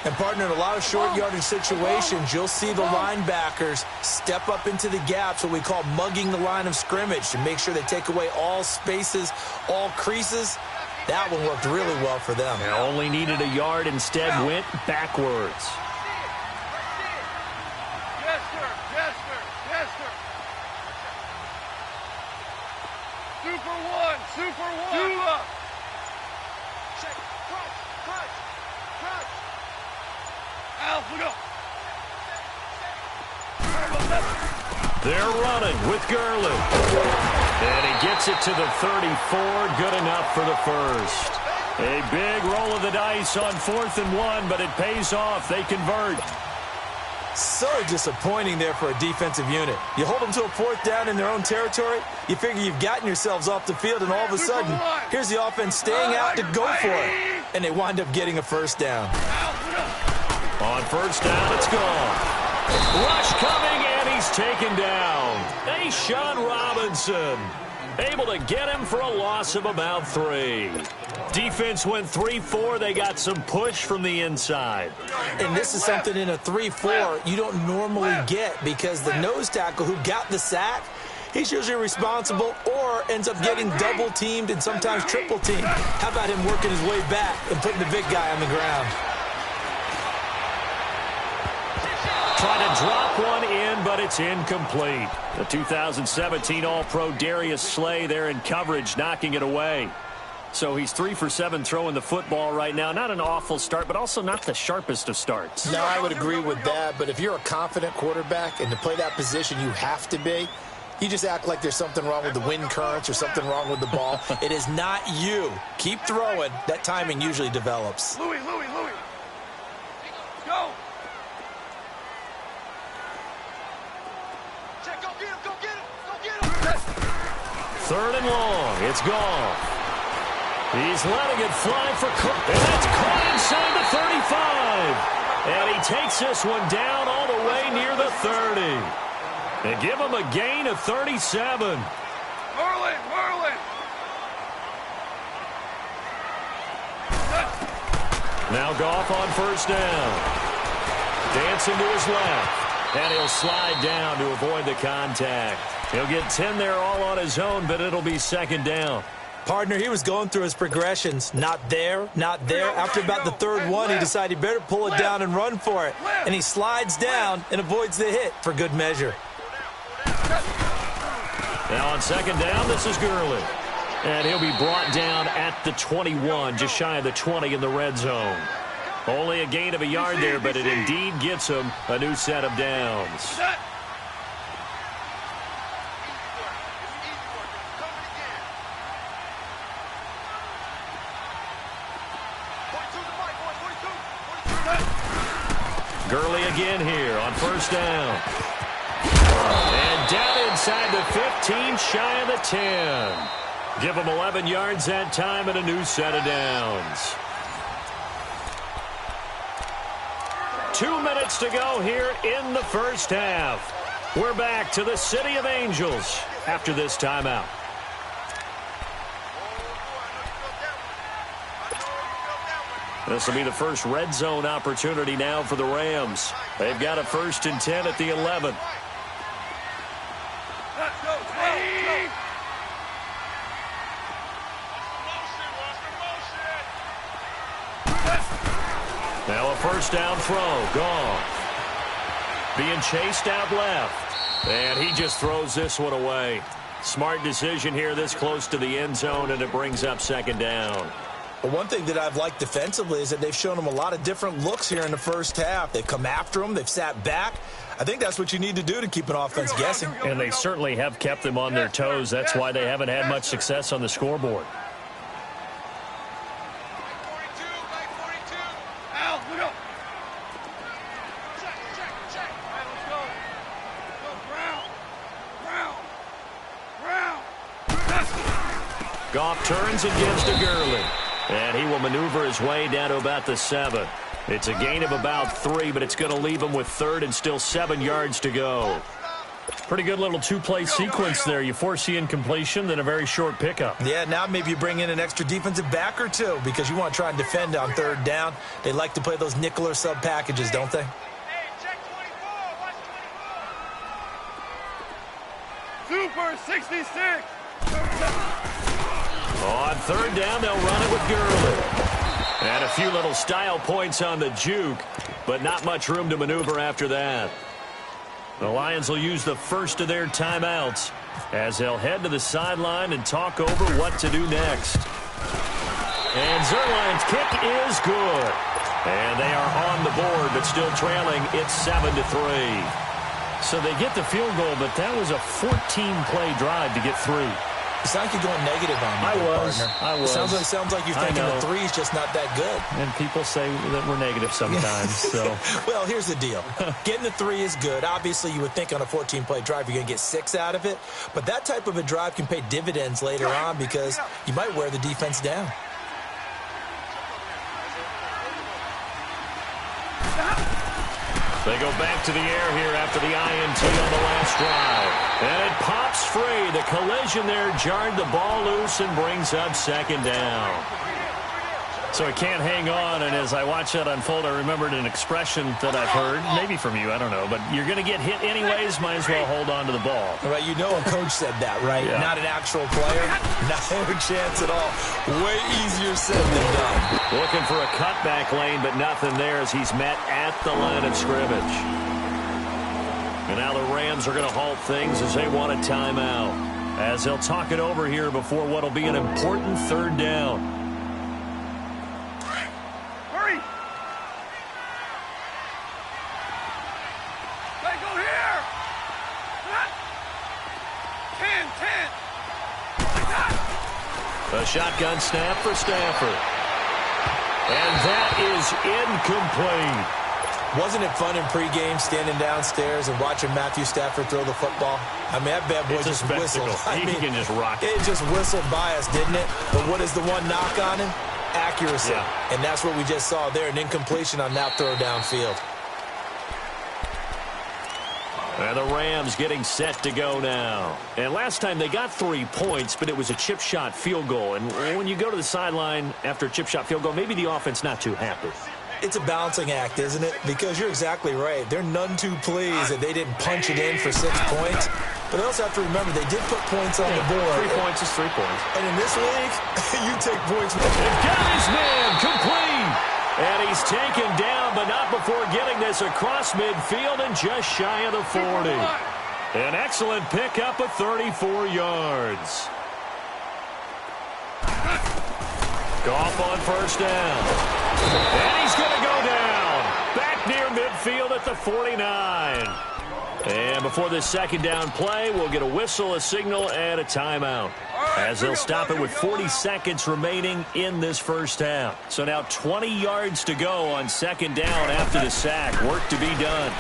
And, partner, in a lot of short yardage situations, you'll see the linebackers step up into the gaps, what we call mugging the line of scrimmage, to make sure they take away all spaces, all creases. That one worked really well for them. They only needed a yard, instead went backwards. Yes, sir. Yes, sir. Yes, sir. Super 1. Super 1. Two up. Alpha, go. They're running with Gurley. And he gets it to the 34. Good enough for the first. A big roll of the dice on 4th and 1, but it pays off. They convert. So disappointing there for a defensive unit. You hold them to a 4th down in their own territory, you figure you've gotten yourselves off the field, and all of a sudden, here's the offense staying out to go for it. And they wind up getting a first down. On first down, it's gone. Rush coming, and he's taken down. Sean Robinson able to get him for a loss of about 3. Defense went 3-4. They got some push from the inside. And this is something in a 3-4 you don't normally get, because the nose tackle who got the sack, he's usually responsible or ends up getting double-teamed and sometimes triple-teamed. How about him working his way back and putting the big guy on the ground? Trying to drop one in, but it's incomplete. The 2017 All-Pro Darius Slay there in coverage, knocking it away. So he's 3 for 7 throwing the football right now. Not an awful start, but also not the sharpest of starts. No, I would agree with that. But if you're a confident quarterback and to play that position you have to be, you just act like there's something wrong with the wind currents or something wrong with the ball. It is not you. Keep throwing. That timing usually develops. Louis. Go. Check, go get him. 3rd and long. It's gone. He's letting it fly for Cook. And that's caught inside the 35. And he takes this one down all the way near the 30. And give him a gain of 37. Merlin. Now Goff on first down. Dancing to his left. And he'll slide down to avoid the contact. He'll get 10 there all on his own, but it'll be 2nd down. Partner, he was going through his progressions. Not there, not there. After about the 3rd one, he decided he better pull it down and run for it. And he slides down and avoids the hit for good measure. Now on 2nd down, this is Gurley. And he'll be brought down at the 21, just shy of the 20 in the red zone. Only a gain of a yard there, but it indeed gets him a new set of downs. Gurley again here on first down. And down inside the 15, shy of the 10. Give them 11 yards that time and a new set of downs. 2 minutes to go here in the first half. We're back to the City of Angels after this timeout. This will be the first red zone opportunity now for the Rams. They've got a 1st and 10 at the 11. Let's go. Now a first down throw. Gone. Being chased out left. And he just throws this one away. Smart decision here this close to the end zone, and it brings up 2nd down. Well, one thing that I've liked defensively is that they've shown them a lot of different looks here in the first half. They've come after them. They've sat back. I think that's what you need to do to keep an offense guessing. And they certainly have kept them on their toes. That's why they haven't had much success on the scoreboard. Goff turns and gives to Gurley. And he will maneuver his way down to about the 7. It's a gain of about 3, but it's going to leave him with 3rd and still 7 yards to go. Pretty good little 2-play sequence there. You force the incompletion, then a very short pickup. Yeah, now maybe you bring in an extra defensive back or two because you want to try and defend on 3rd down. They like to play those nickel or sub packages, don't they? Super 66. On 3rd down, they'll run it with Gurley. And a few little style points on the juke, but not much room to maneuver after that. The Lions will use the first of their timeouts as they'll head to the sideline and talk over what to do next. And Zuerlein's kick is good. And they are on the board, but still trailing. It's 7-3. So they get the field goal, but that was a 14-play drive to get 3. It sounds like you're going negative on me, partner. I was. It sounds like you're thinking the 3 is just not that good. And people say that we're negative sometimes. So, well, here's the deal. Getting the 3 is good. Obviously, you would think on a 14-play drive you're going to get 6 out of it. But that type of a drive can pay dividends later on because you might wear the defense down. They go back to the air here after the INT on the last drive. And it pops free. The collision there jarred the ball loose and brings up 2nd down. So it can't hang on, and as I watch that unfold, I remembered an expression that I've heard, maybe from you, I don't know, but you're going to get hit anyways, might as well hold on to the ball. All right, you know a coach said that, right? Yeah. Not an actual player. Not a chance at all. Way easier said than done. Looking for a cutback lane, but nothing there as he's met at the line of scrimmage. And now the Rams are going to halt things as they want a timeout, as they'll talk it over here before what will be an important 3rd down. Hurry! They go here! 10. A shotgun snap for Stafford. And that is incomplete. Wasn't it fun in pregame standing downstairs and watching Matthew Stafford throw the football? I mean, that bad boy just whistled. He can just rock it. It just whistled by us, didn't it? But what is the one knock on him? Accuracy. Yeah. And that's what we just saw there, an incompletion on that throw downfield. And the Rams getting set to go now. And last time they got 3 points, but it was a chip shot field goal. And when you go to the sideline after a chip shot field goal, maybe the offense not too happy. It's a balancing act, isn't it? Because you're exactly right. They're none too pleased that they didn't punch it in for 6 points. But they also have to remember they did put points on the board. 3 points is 3 points. And in this league, you take points. They've got his man complete. And he's taken down, but not before getting this across midfield and just shy of the 40. An excellent pickup of 34 yards. Goff on first down. And he's going to go down. Back near midfield at the 49. And before this 2nd down play, we'll get a whistle, a signal, and a timeout. All right. as they'll stop it with 40 seconds remaining in this first half. So now 20 yards to go on second down after the sack. Work to be done.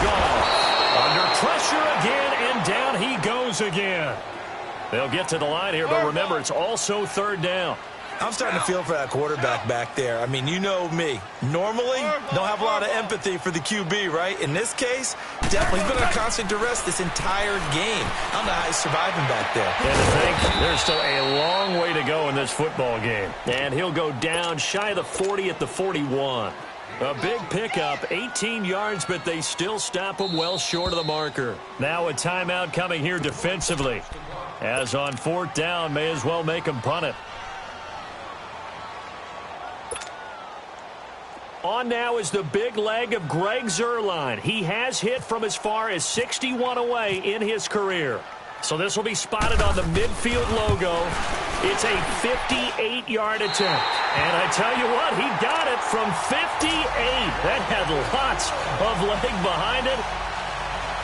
Goff under pressure again, and down he goes again. They'll get to the line here, but remember, it's also third down. I'm starting to feel for that quarterback back there. I mean, you know me. Normally, don't have a lot of empathy for the QB, right? In this case, definitely he's been under constant duress this entire game. I don't know how he's surviving back there. And to think, there's still a long way to go in this football game. And he'll go down shy of the 40 at the 41. A big pickup, 18 yards, but they still stop him well short of the marker. Now a timeout coming here defensively. As on fourth down, may as well make him punt it. On now is the big leg of Greg Zuerlein. He has hit from as far as 61 away in his career. So this will be spotted on the midfield logo. It's a 58-yard attempt. And I tell you what, he got it from 58. That had lots of leg behind it.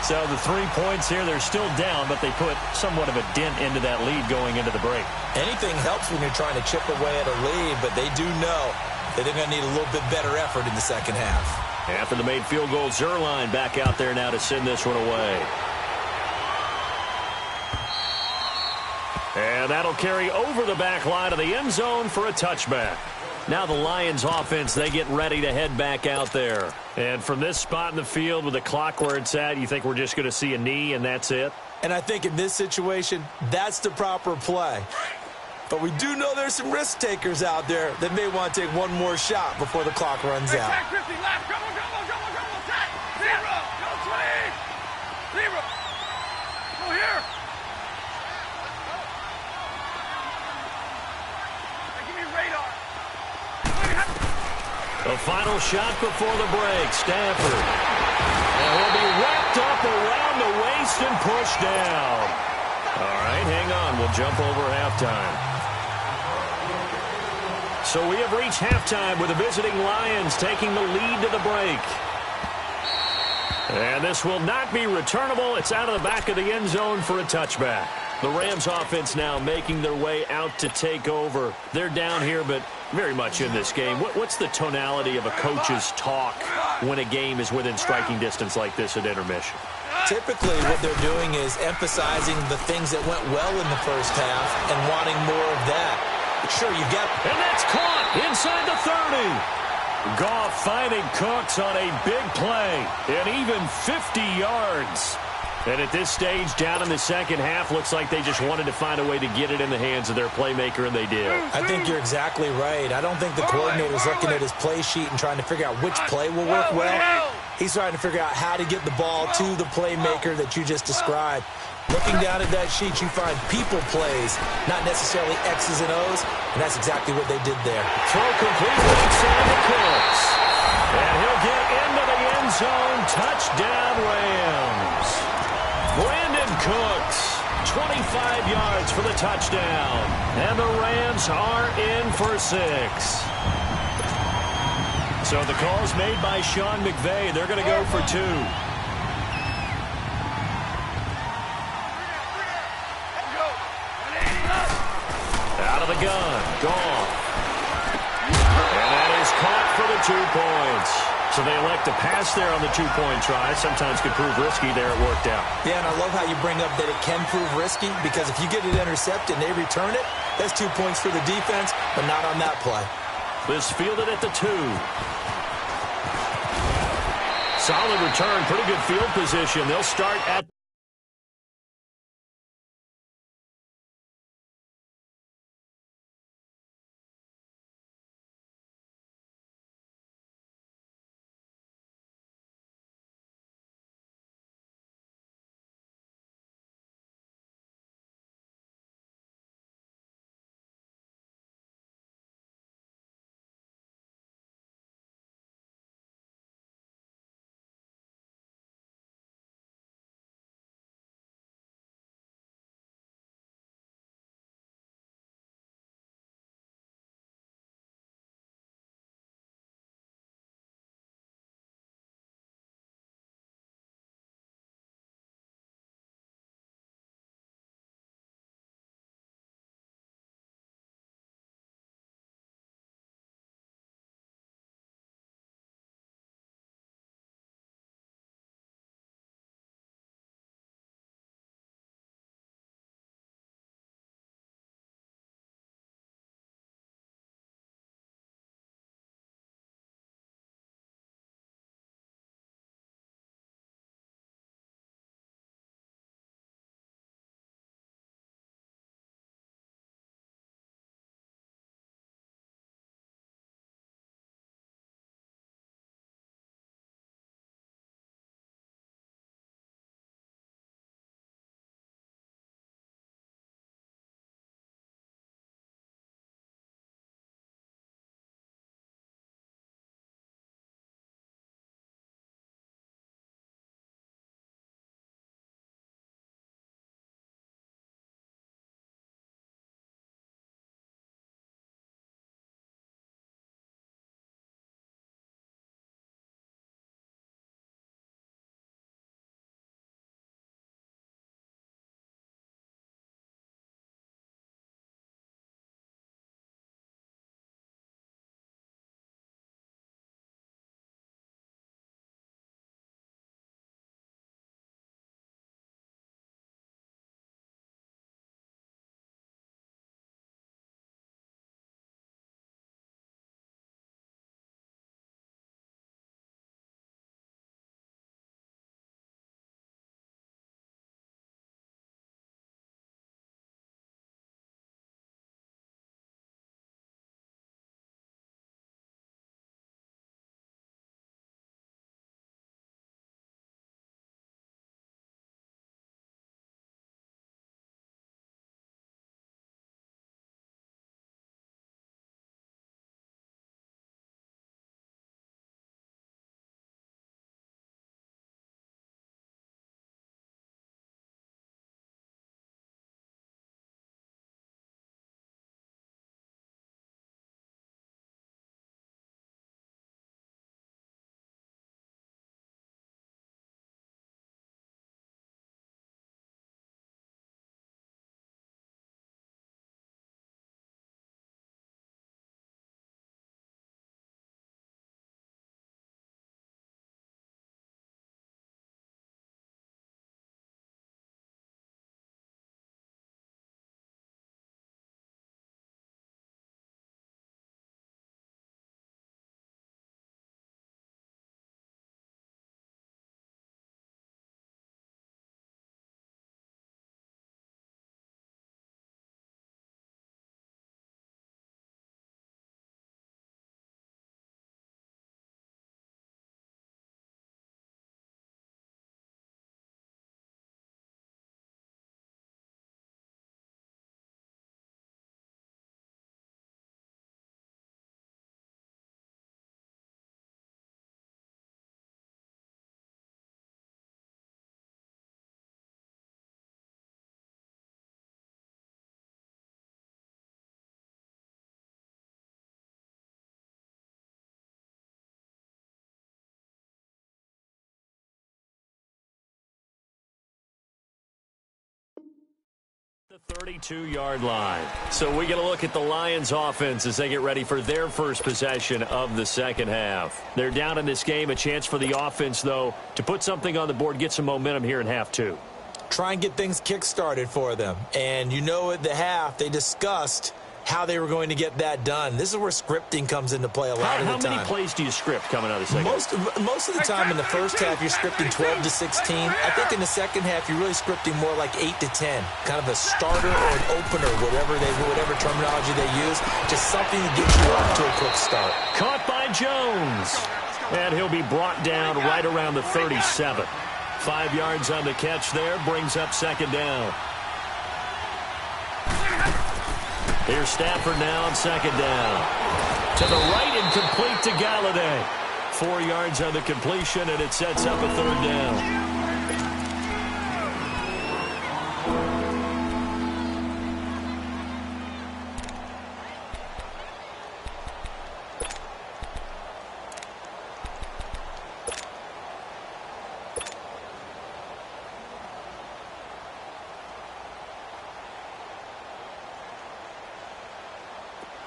So the 3 points here, they're still down, but they put somewhat of a dent into that lead going into the break. Anything helps when you're trying to chip away at a lead, but they do know that they're going to need a little bit better effort in the second half. After the made field goal, Zuerlein back out there now to send this one away. And that'll carry over the back line of the end zone for a touchback. Now the Lions offense, they get ready to head back out there. And from this spot in the field with the clock where it's at, you think we're just going to see a knee and that's it? And I think in this situation, that's the proper play. But we do know there's some risk takers out there that may want to take one more shot before the clock runs out. Attack 50, left. Come on, attack. Zero. Go 20. Zero. Go here. Give me radar. The final shot before the break. Stafford. And will be wrapped up around the waist and pushed down. All right, hang on. We'll jump over halftime. So we have reached halftime with the visiting Lions taking the lead to the break. And this will not be returnable. It's out of the back of the end zone for a touchback. The Rams offense now making their way out to take over. They're down here, but very much in this game. What's the tonality of a coach's talk when a game is within striking distance like this at intermission? Typically, what they're doing is emphasizing the things that went well in the first half and wanting more of that. Sure, you get... And that's caught inside the 30. Goff finding Cooks on a big play. And even 50 yards. And at this stage, down in the second half, looks like they just wanted to find a way to get it in the hands of their playmaker, and they did. I think you're exactly right. I don't think the coordinator's looking at his play sheet and trying to figure out which play will work well. He's trying to figure out how to get the ball to the playmaker that you just described. Looking down at that sheet, you find people plays, not necessarily X's and O's, and that's exactly what they did there. Throw complete inside the Cooks. And he'll get into the end zone. Touchdown, Rams. Brandon Cooks, 25 yards for the touchdown. And the Rams are in for 6. So the call's made by Sean McVay. They're going to go for 2. Out of the gun, Goff. And that is caught for the 2 points. So they elect to pass there on the 2-point try. Sometimes could prove risky there. It worked out. Yeah, and I love how you bring up that it can prove risky, because if you get it intercepted and they return it, that's 2 points for the defense, but not on that play. This fielded at the 2. Solid return, pretty good field position. They'll start at The 32-yard line. So we get a look at the Lions offense as they get ready for their first possession of the second half. They're down in this game. A chance for the offense, though, to put something on the board, get some momentum here in half two. Try and get things kick-started for them. And you know at the half, they discussed how they were going to get that done. This is where scripting comes into play a lot of the time. How many plays do you script coming out of the second half? Most of the time in the first half, you're scripting 12 to 16. I think in the second half, you're really scripting more like 8 to 10. Kind of a starter or an opener, whatever terminology they use. Just something to get you off to a quick start. Caught by Jones. And he'll be brought down right around the 37. 5 yards on the catch there, brings up second down. Here's Stafford now on second down. To the right and complete to Galladay. 4 yards on the completion, and it sets up a third down.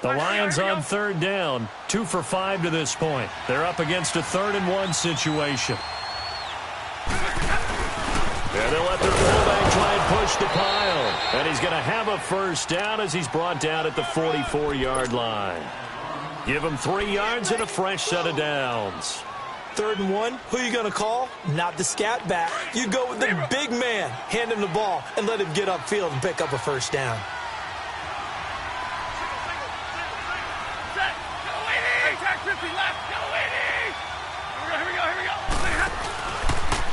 The Lions on third down, 2 for 5 to this point. They're up against a 3rd-and-1 situation. And they'll let their fullback try and push the pile. And he's going to have a first down as he's brought down at the 44-yard line. Give him 3 yards and a fresh set of downs. 3rd and 1, who are you going to call? Not the scat back. You go with the big man, hand him the ball, and let him get upfield and pick up a first down.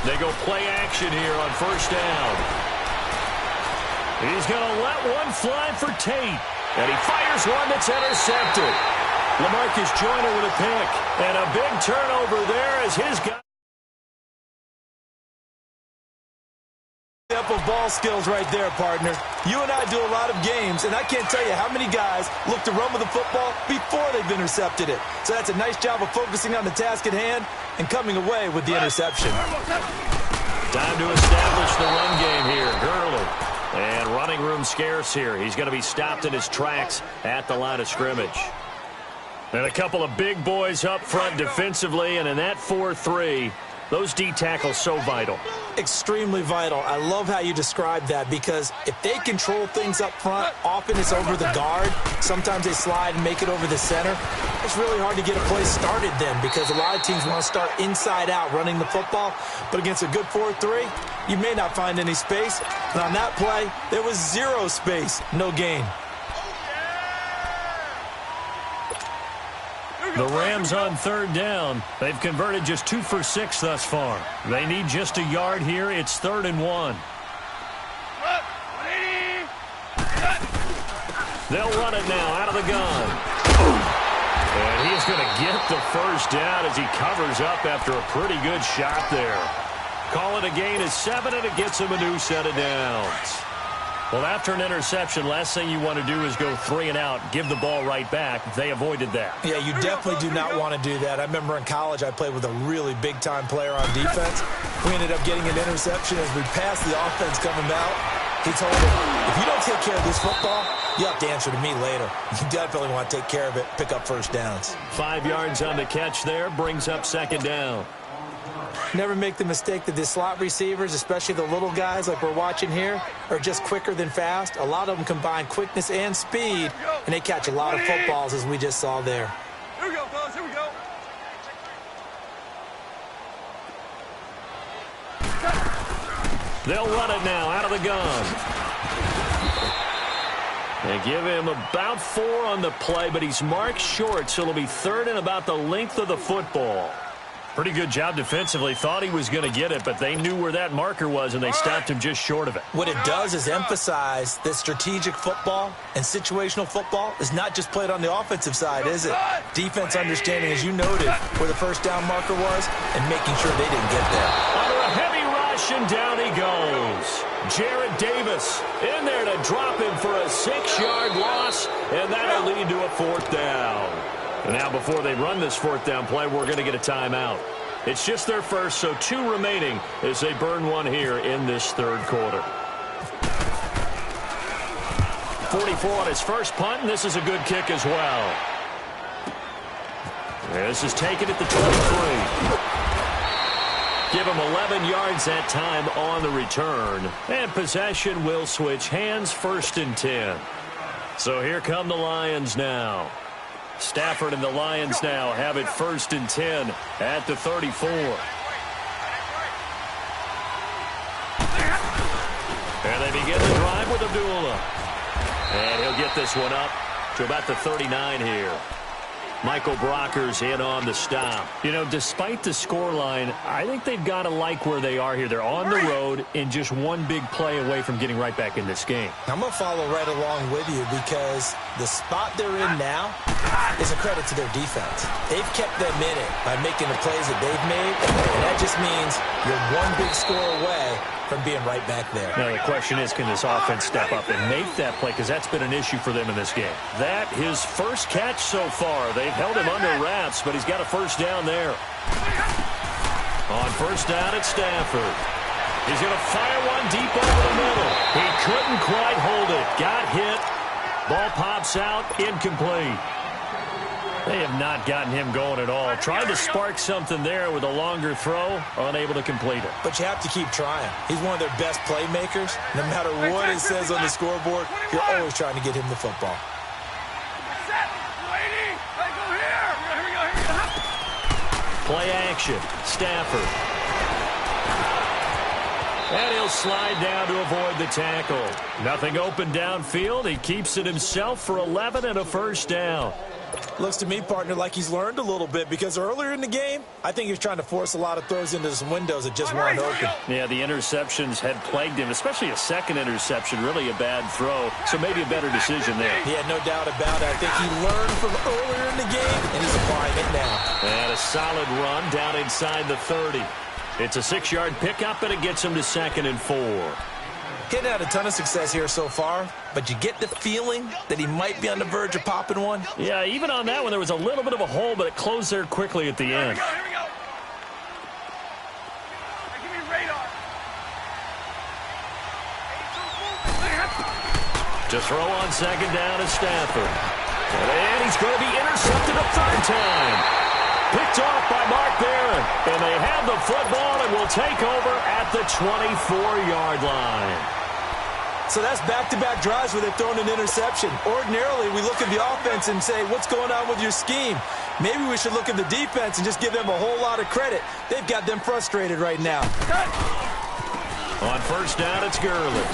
They go play action here on first down. He's going to let one fly for Tate. And he fires one that's intercepted. LaMarcus Joyner with a pick. And a big turnover there as his guy. Of ball skills right there, partner. You and I do a lot of games, and I can't tell you how many guys look to run with the football before they've intercepted it. So that's a nice job of focusing on the task at hand and coming away with the interception. Time to establish the run game here. Gurley. And running room scarce here. He's going to be stopped in his tracks at the line of scrimmage. And a couple of big boys up front defensively, and in that 4-3, those D tackles so vital. Extremely vital. I love how you describe that because if they control things up front, often it's over the guard. Sometimes they slide and make it over the center. It's really hard to get a play started then because a lot of teams want to start inside out running the football. But against a good 4-3, you may not find any space. And on that play, there was 0 space, no gain. The Rams on third down. They've converted just 2 for 6 thus far. They need just a yard here. It's 3rd and 1. They'll run it now out of the gun. And he's going to get the first down as he covers up after a pretty good shot there. Call it a gain of 7, and it gets him a new set of downs. Well, after an interception, last thing you want to do is go 3 and out, give the ball right back. They avoided that. Yeah, you definitely do not want to do that. I remember in college I played with a really big-time player on defense. We ended up getting an interception as we passed the offense coming out. He told him, if you don't take care of this football, you have to answer to me later. You definitely want to take care of it, pick up first downs. 5 yards on the catch there, brings up second down. Never make the mistake that the slot receivers, especially the little guys like we're watching here, are just quicker than fast. A lot of them combine quickness and speed, and they catch a lot of footballs, as we just saw there. Here we go, fellas. Here we go. They'll run it now out of the gun. They give him about 4 on the play, but he's marked short, so it'll be 3rd and about the length of the football. Pretty good job defensively. Thought he was going to get it, but they knew where that marker was, and they stopped him just short of it. What it does is emphasize that strategic football and situational football is not just played on the offensive side, is it? Defense understanding, as you noted, where the first down marker was and making sure they didn't get there. Under a heavy rush, and down he goes. Jarrett Davis in there to drop him for a 6-yard loss, and that'll lead to a 4th down. Now, before they run this 4th down play, we're going to get a timeout. It's just their first, so 2 remaining as they burn one here in this 3rd quarter. 44 on his first punt, and this is a good kick as well. This is taken at the 23. Give him 11 yards that time on the return. And possession will switch hands, 1st and 10. So here come the Lions now. Stafford and the Lions now have it 1st and 10 at the 34. And they begin the drive with Abdullah. And he'll get this one up to about the 39 here. Michael Brocker's in on the stop. You know, despite the scoreline, I think they've got to like where they are here. They're on the road and just one big play away from getting right back in this game. I'm going to follow right along with you because the spot they're in now is a credit to their defense. They've kept them in it by making the plays that they've made, and that just means you're one big score away from being right back there. Now, the question is, can this offense step up and make that play? Because that's been an issue for them in this game. That, his first catch so far. They've held him under wraps, but he's got a first down there. On first down, it's Stafford. He's going to fire one deep over the middle. He couldn't quite hold it. Got hit. Ball pops out. Incomplete. They have not gotten him going at all. Tried to spark something there with a longer throw, unable to complete it. But you have to keep trying. He's one of their best playmakers. No matter what it says on the scoreboard, you're always trying to get him the football. Play action. Stafford. And he'll slide down to avoid the tackle. Nothing open downfield. He keeps it himself for 11 and a first down. Looks to me, partner, like he's learned a little bit because earlier in the game, I think he was trying to force a lot of throws into some windows that just weren't open. Yeah, the interceptions had plagued him, especially a second interception, really a bad throw, so maybe a better decision there. Yeah, no doubt about it. I think he learned from earlier in the game, and he's applying it now. And a solid run down inside the 30. It's a 6-yard pickup, and it gets him to 2nd and 4. Getting had a ton of success here so far, but you get the feeling that he might be on the verge of popping one. Yeah, even on that one, there was a little bit of a hole, but it closed there quickly at the end. Here we go. Give me radar. To throw on 2nd down is Stafford. And he's going to be intercepted a 3rd time. Picked off by Mark Barron. And they have the football and will take over at the 24-yard line. So that's back-to-back drives where they've thrown an interception. Ordinarily, we look at the offense and say, what's going on with your scheme? Maybe we should look at the defense and just give them a whole lot of credit. They've got them frustrated right now. On first down, it's Gurley.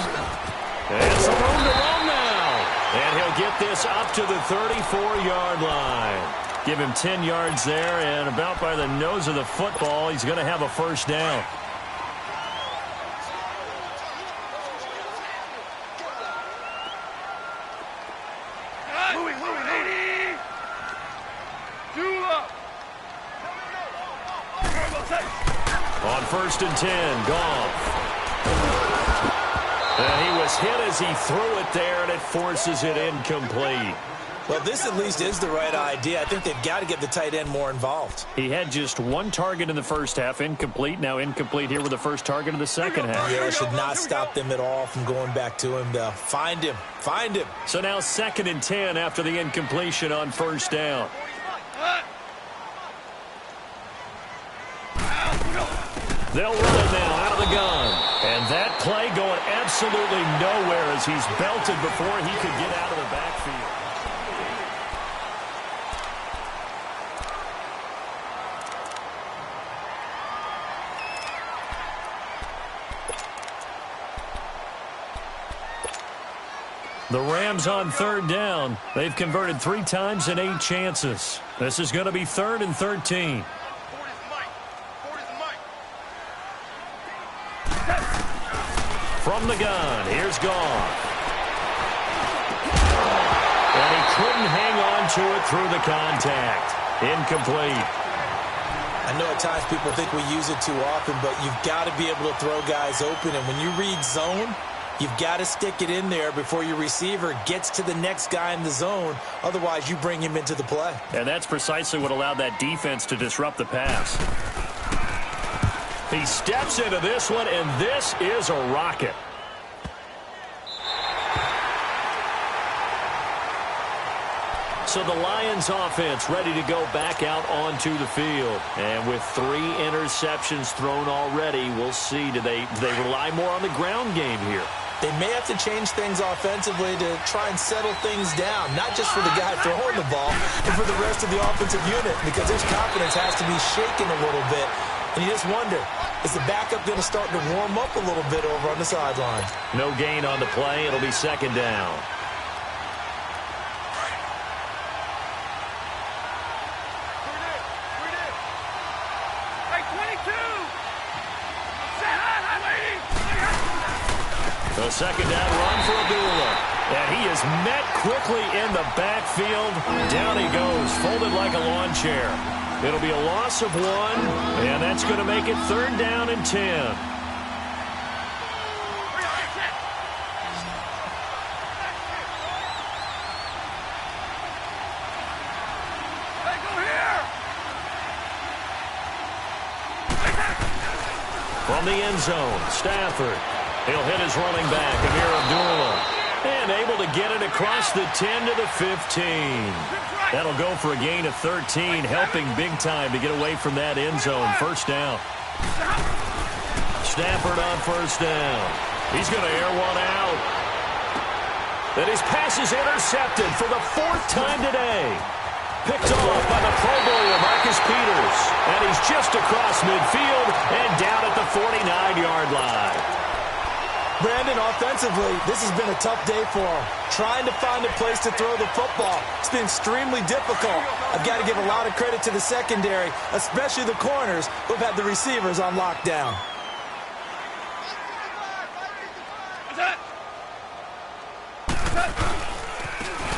And some room to run now. And he'll get this up to the 34-yard line. Give him 10 yards there, and about by the nose of the football, he's going to have a first down. On 1st and 10, Goff. And he was hit as he threw it there, and it forces it incomplete. Well, this at least is the right idea. I think they've got to get the tight end more involved. He had just one target in the first half, incomplete. Now incomplete here with the first target of the second half. Yeah, it should not stop them at all from going back to him, though. Find him. Find him. So now 2nd and 10 after the incompletion on first down. They'll run it now out of the gun. And that play going absolutely nowhere as he's belted before he could get out of the backfield. The Rams on 3rd down. They've converted 3 times in 8 chances. This is going to be 3rd and 13. From the gun, here's Goff. And he couldn't hang on to it through the contact. Incomplete. I know at times people think we use it too often, but you've got to be able to throw guys open. And when you read zone, you've got to stick it in there before your receiver gets to the next guy in the zone. Otherwise, you bring him into the play. And that's precisely what allowed that defense to disrupt the pass. He steps into this one, and this is a rocket. So the Lions offense ready to go back out onto the field. And with 3 interceptions thrown already, we'll see. Do they rely more on the ground game here? They may have to change things offensively to try and settle things down, not just for the guy throwing the ball, but for the rest of the offensive unit, because his confidence has to be shaken a little bit. And you just wonder, is the backup going to start to warm up a little bit over on the sideline? No gain on the play. It'll be second down. The second down run for Abdullah. And he is met quickly in the backfield. Down he goes, folded like a lawn chair. It'll be a loss of 1, and that's going to make it 3rd down and 10. From the end zone, Stafford. He'll hit his running back, Amir Abdullah. And able to get it across the 10 to the 15. That'll go for a gain of 13, helping big time to get away from that end zone. First down. Stafford on first down. He's going to air one out. And his pass is intercepted for the 4th time today. Picked off by the Pro Bowler, Marcus Peters. And he's just across midfield and down at the 49-yard line. Brandon, offensively, this has been a tough day for him. Trying to find a place to throw the football. It's been extremely difficult. I've got to give a lot of credit to the secondary, especially the corners who've had the receivers on lockdown.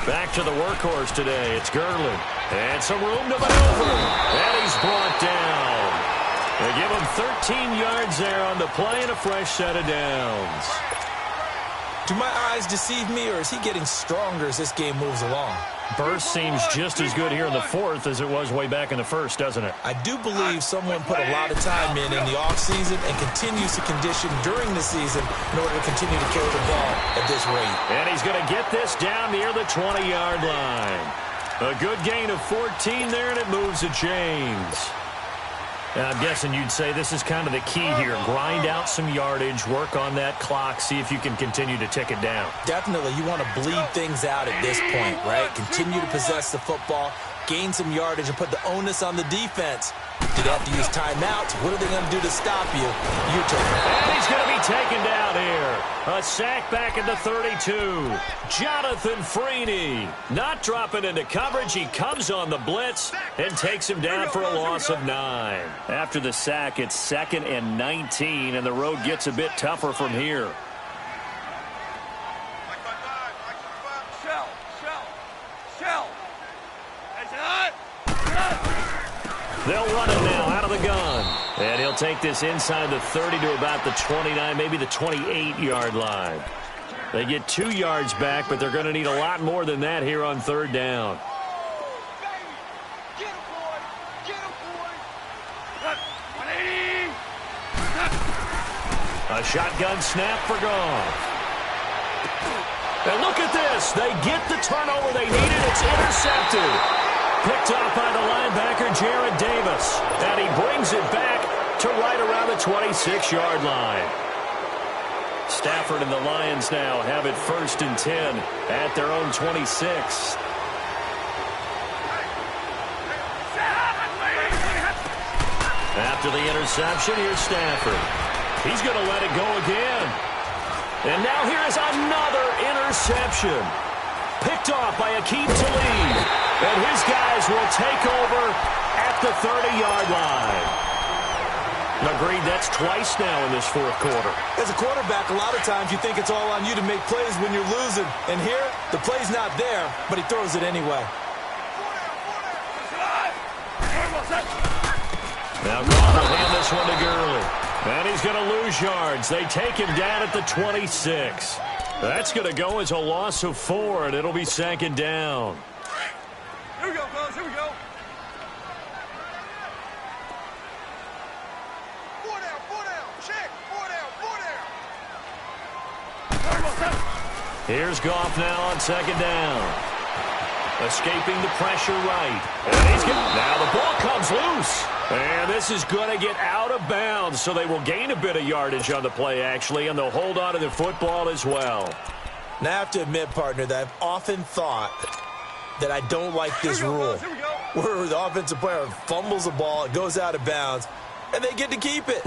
Back to the workhorse today. It's Gurley. And some room to maneuver. And he's brought down. They give him 13 yards there on the play and a fresh set of downs. Do my eyes deceive me, or is he getting stronger as this game moves along? Burst seems just as good here in the 4th as it was way back in the 1st, doesn't it? I do believe someone put a lot of time in the offseason and continues to condition during the season in order to continue to carry the ball at this rate. And he's going to get this down near the 20-yard line. A good gain of 14 there, and it moves the chains. And I'm guessing you'd say this is kind of the key here. Grind out some yardage, work on that clock, see if you can continue to tick it down. Definitely, you want to bleed things out at this point, right? Continue to possess the football, gain some yardage, and put the onus on the defense. Do they have to use timeouts? What are they going to do to stop you? You take it. And he's going to be taken down here. A sack back at the 32. Jonathan Freeney not dropping into coverage. He comes on the blitz and takes him down for a loss of 9. After the sack, it's 2nd and 19, and the road gets a bit tougher from here. They'll run it now out of the gun. And he'll take this inside the 30 to about the 29, maybe the 28-yard line. They get 2 yards back, but they're going to need a lot more than that here on 3rd down. A shotgun snap for Goff. And look at this. They get the turnover they needed. It's intercepted. Picked off by the linebacker, Jarrad Davis. And he brings it back to right around the 26-yard line. Stafford and the Lions now have it 1st and 10 at their own 26. After the interception, here's Stafford. He's going to let it go again. And now here is another interception. Picked off by Akeem Talib. And his guys will take over at the 30-yard line. Agreed, that's twice now in this 4th quarter. As a quarterback, a lot of times you think it's all on you to make plays when you're losing. And here, the play's not there, but he throws it anyway. Now Goff will hand this one to Gurley. And he's going to lose yards. They take him down at the 26. That's going to go as a loss of 4, and it'll be 2nd down. Here we go, fellas. Here we go. 4 down, 4 down. Check. 4 down, 4 down. Here's Goff now on 2nd down. Escaping the pressure right. And now the ball comes loose. And this is going to get out of bounds, so they will gain a bit of yardage on the play, actually, and they'll hold on to the football as well. Now, I have to admit, partner, that I've often thought that I don't like this rule, where the offensive player fumbles the ball, it goes out of bounds, and they get to keep it.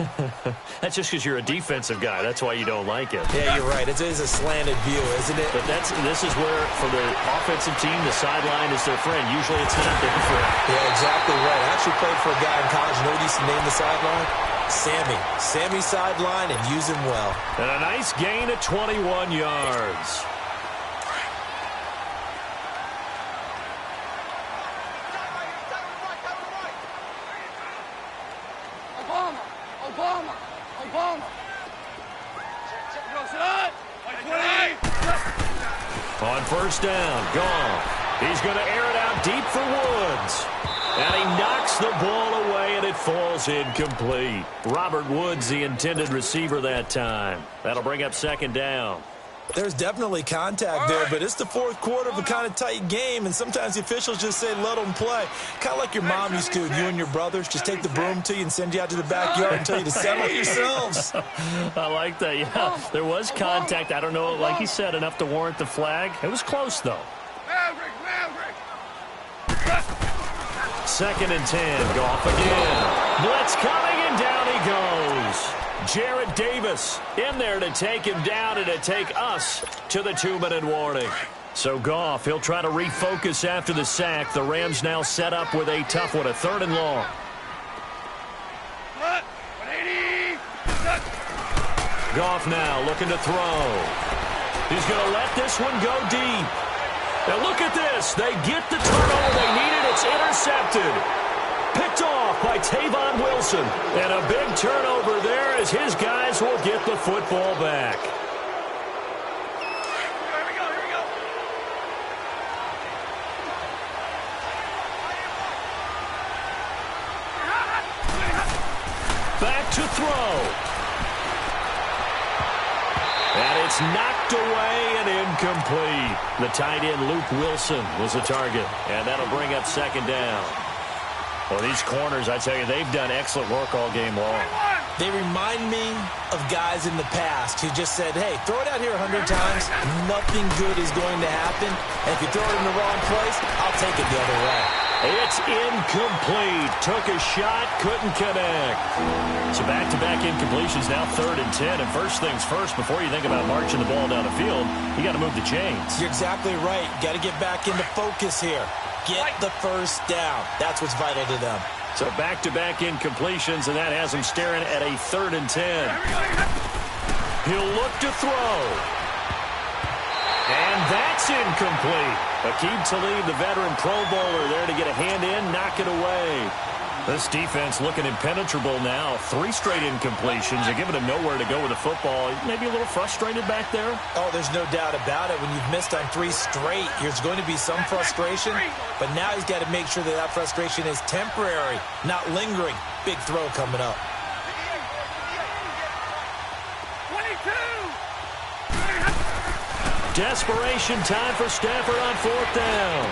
That's just because you're a defensive guy. That's why you don't like it. Yeah, you're right. It is a slanted view, isn't it? But this is where, for the offensive team, the sideline is their friend. Usually it's not their friend. Yeah, exactly right. I actually played for a guy in college. You know what he used to name the sideline? Sammy. Sammy sideline, and use him well. And a nice gain of 21 yards. On first down, Goff. He's going to air it out deep for Woods. And he knocks the ball away, and it falls incomplete. Robert Woods, the intended receiver that time. That'll bring up second down. There's definitely contact there, but it's the fourth quarter of a kind of tight game, and sometimes the officials just say, let them play. Kind of like your mom used to, you and your brothers, just take the broom to you and send you out to the backyard and tell you to settle yourselves. I like that, yeah. There was contact. I don't know, like he said, enough to warrant the flag. It was close, though. Second and 10, Goff again. Blitz coming, and down he goes. Jarrett Davis in there to take him down and to take us to the 2-minute warning. So Goff, he'll try to refocus after the sack. The Rams now set up with a tough one, a 3rd and long. Goff now looking to throw. He's going to let this one go deep. Now look at this. They get the turnover they needed. It's intercepted. Picked off by Tavon Wilson. And a big turnover there as his guys will get the football back. Here we go. Back to throw. And it's knocked away and incomplete. The tight end, Luke Wilson, was the target. And that'll bring up second down. Well, these corners, I tell you, they've done excellent work all game long. They remind me of guys in the past who just said, hey, throw it out here 100 times, nothing good is going to happen. And if you throw it in the wrong place, I'll take it the other way. It's incomplete. Took a shot, couldn't connect. So back-to-back incompletions, now 3rd and 10. And first things first, before you think about marching the ball down the field, you got to move the chains. You're exactly right. Got to get back into focus here. Get the first down. That's what's vital to them. So back-to-back incompletions, and that has him staring at a 3rd and 10. He'll look to throw. And that's incomplete. Aqib Talib, the veteran Pro Bowler, there to get a hand in, knock it away. This defense looking impenetrable now. 3 straight incompletions. They're giving him nowhere to go with the football. Maybe a little frustrated back there. Oh, there's no doubt about it. When you've missed on 3 straight, there's going to be some frustration. But now he's got to make sure that that frustration is temporary, not lingering. Big throw coming up. 22. Desperation time for Stafford on 4th down.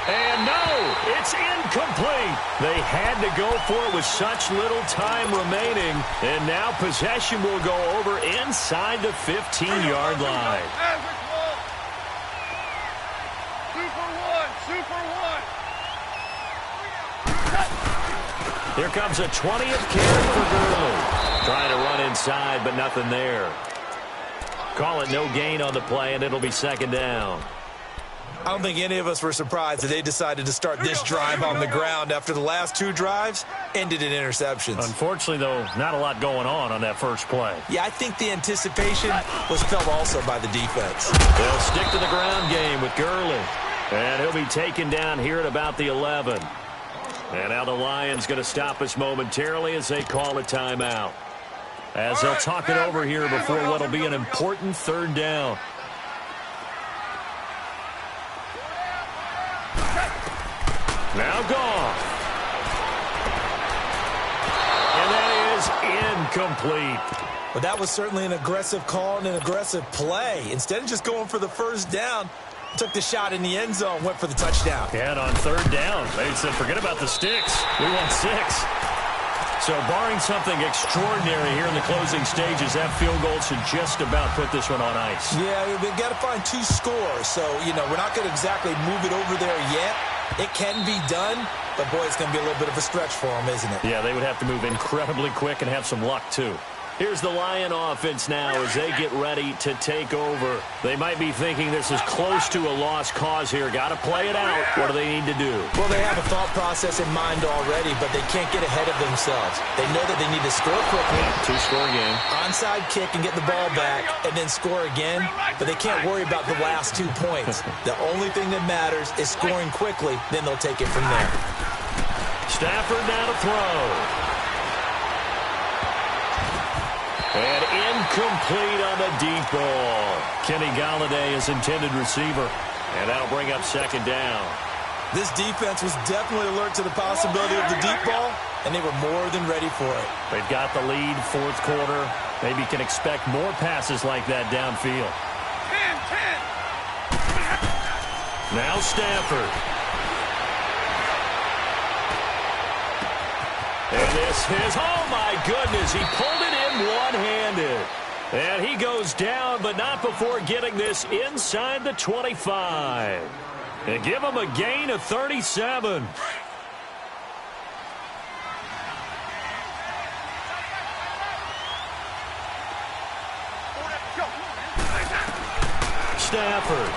And no, it's incomplete. They had to go for it with such little time remaining. And now possession will go over inside the 15-yard line. Super one. Here comes a 20th carry for Gurley. Trying to run inside, but nothing there. Call it no gain on the play, and it'll be second down. I don't think any of us were surprised that they decided to start this drive on the ground after the last 2 drives ended in interceptions. Unfortunately, though, not a lot going on that first play. Yeah, I think the anticipation was felt also by the defense. They'll stick to the ground game with Gurley. And he'll be taken down here at about the 11. And now the Lions going to stop us momentarily as they call a timeout. As they'll talk it over here before what will be an important 3rd down. Now Goff. And that is incomplete. But that was certainly an aggressive call and an aggressive play. Instead of just going for the first down, took the shot in the end zone, went for the touchdown. And on third down, they said, forget about the sticks. We want 6. So barring something extraordinary here in the closing stages, that field goal should just about put this one on ice. Yeah, we've got to find 2 scores. So, we're not going to exactly move it over there yet. It can be done, but, boy, it's going to be a little bit of a stretch for them, isn't it? Yeah, they would have to move incredibly quick and have some luck, too. Here's the Lion offense now as they get ready to take over. They might be thinking this is close to a lost cause here. Got to play it out. What do they need to do? Well, they have a thought process in mind already, but they can't get ahead of themselves. They know that they need to score quickly. Yeah, 2-score game. Onside kick and get the ball back and then score again, but they can't worry about the last 2 points. The only thing that matters is scoring quickly, then they'll take it from there. Stafford now to throw. And incomplete on the deep ball. Kenny Galladay is intended receiver. And that'll bring up second down. This defense was definitely alert to the possibility of the deep ball, and they were more than ready for it. They've got the lead, fourth quarter. Maybe can expect more passes like that downfield. 10. Now Stafford. And this is, oh my goodness, he pulled it in one-handed. And he goes down, but not before getting this inside the 25. And give him a gain of 37. Stafford.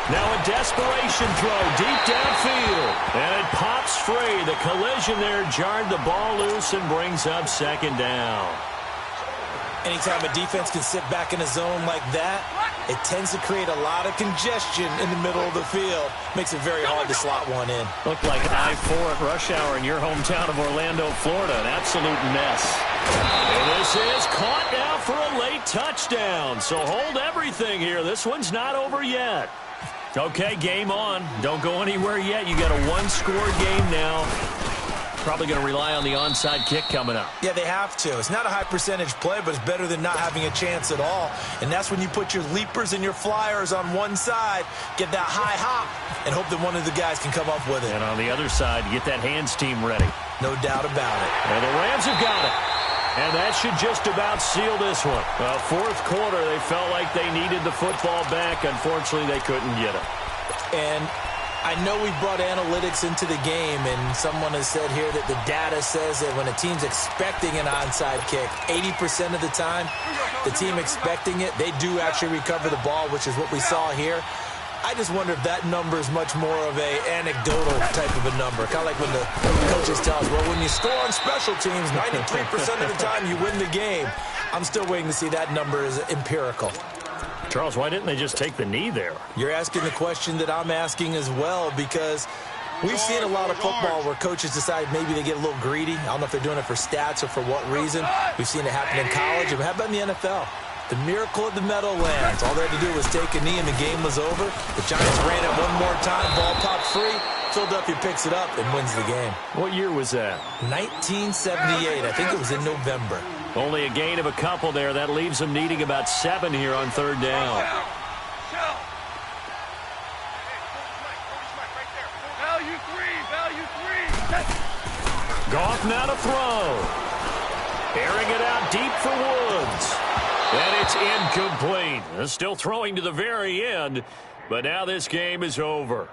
Now a desperation throw deep downfield. And it pops free. The collision there jarred the ball loose and brings up second down. Anytime a defense can sit back in a zone like that, it tends to create a lot of congestion in the middle of the field. Makes it very hard to slot one in. Looked like I-4 at rush hour in your hometown of Orlando, Florida. An absolute mess. And this is caught now for a late touchdown. So hold everything here. This one's not over yet. Okay, game on. Don't go anywhere yet. You got a one-score game now. Probably going to rely on the onside kick coming up. Yeah, they have to. It's not a high-percentage play, but it's better than not having a chance at all. And that's when you put your leapers and your flyers on one side, get that high hop, and hope that one of the guys can come up with it. And on the other side, get that hands team ready. No doubt about it. And the Rams have got it. And that should just about seal this one. Fourth quarter, they felt like they needed the football back. Unfortunately, they couldn't get it. And I know we brought analytics into the game, and someone has said here that the data says that when a team's expecting an onside kick, 80% of the time, the team expecting it, they do actually recover the ball, which is what we saw here. I just wonder if that number is much more of a anecdotal type of a number. Kind of like when the coaches tell us, well, when you score on special teams, 93% of the time you win the game. I'm still waiting to see that number is empirical. Charles, why didn't they just take the knee there? You're asking the question that I'm asking as well, because we've seen a lot of football where coaches decide maybe they get a little greedy. I don't know if they're doing it for stats or for what reason. We've seen it happen in college. How about in the NFL? The miracle of the Meadowlands. All they had to do was take a knee and the game was over. The Giants ran it one more time. Ball popped free. Philadelphia picks it up and wins the game. What year was that? 1978. I think it was in November. Only a gain of a couple there. That leaves them needing about 7 here on third down. Value three. Goff now to throw. Airing it out deep for Woods. And it's incomplete. Still throwing to the very end, but now this game is over.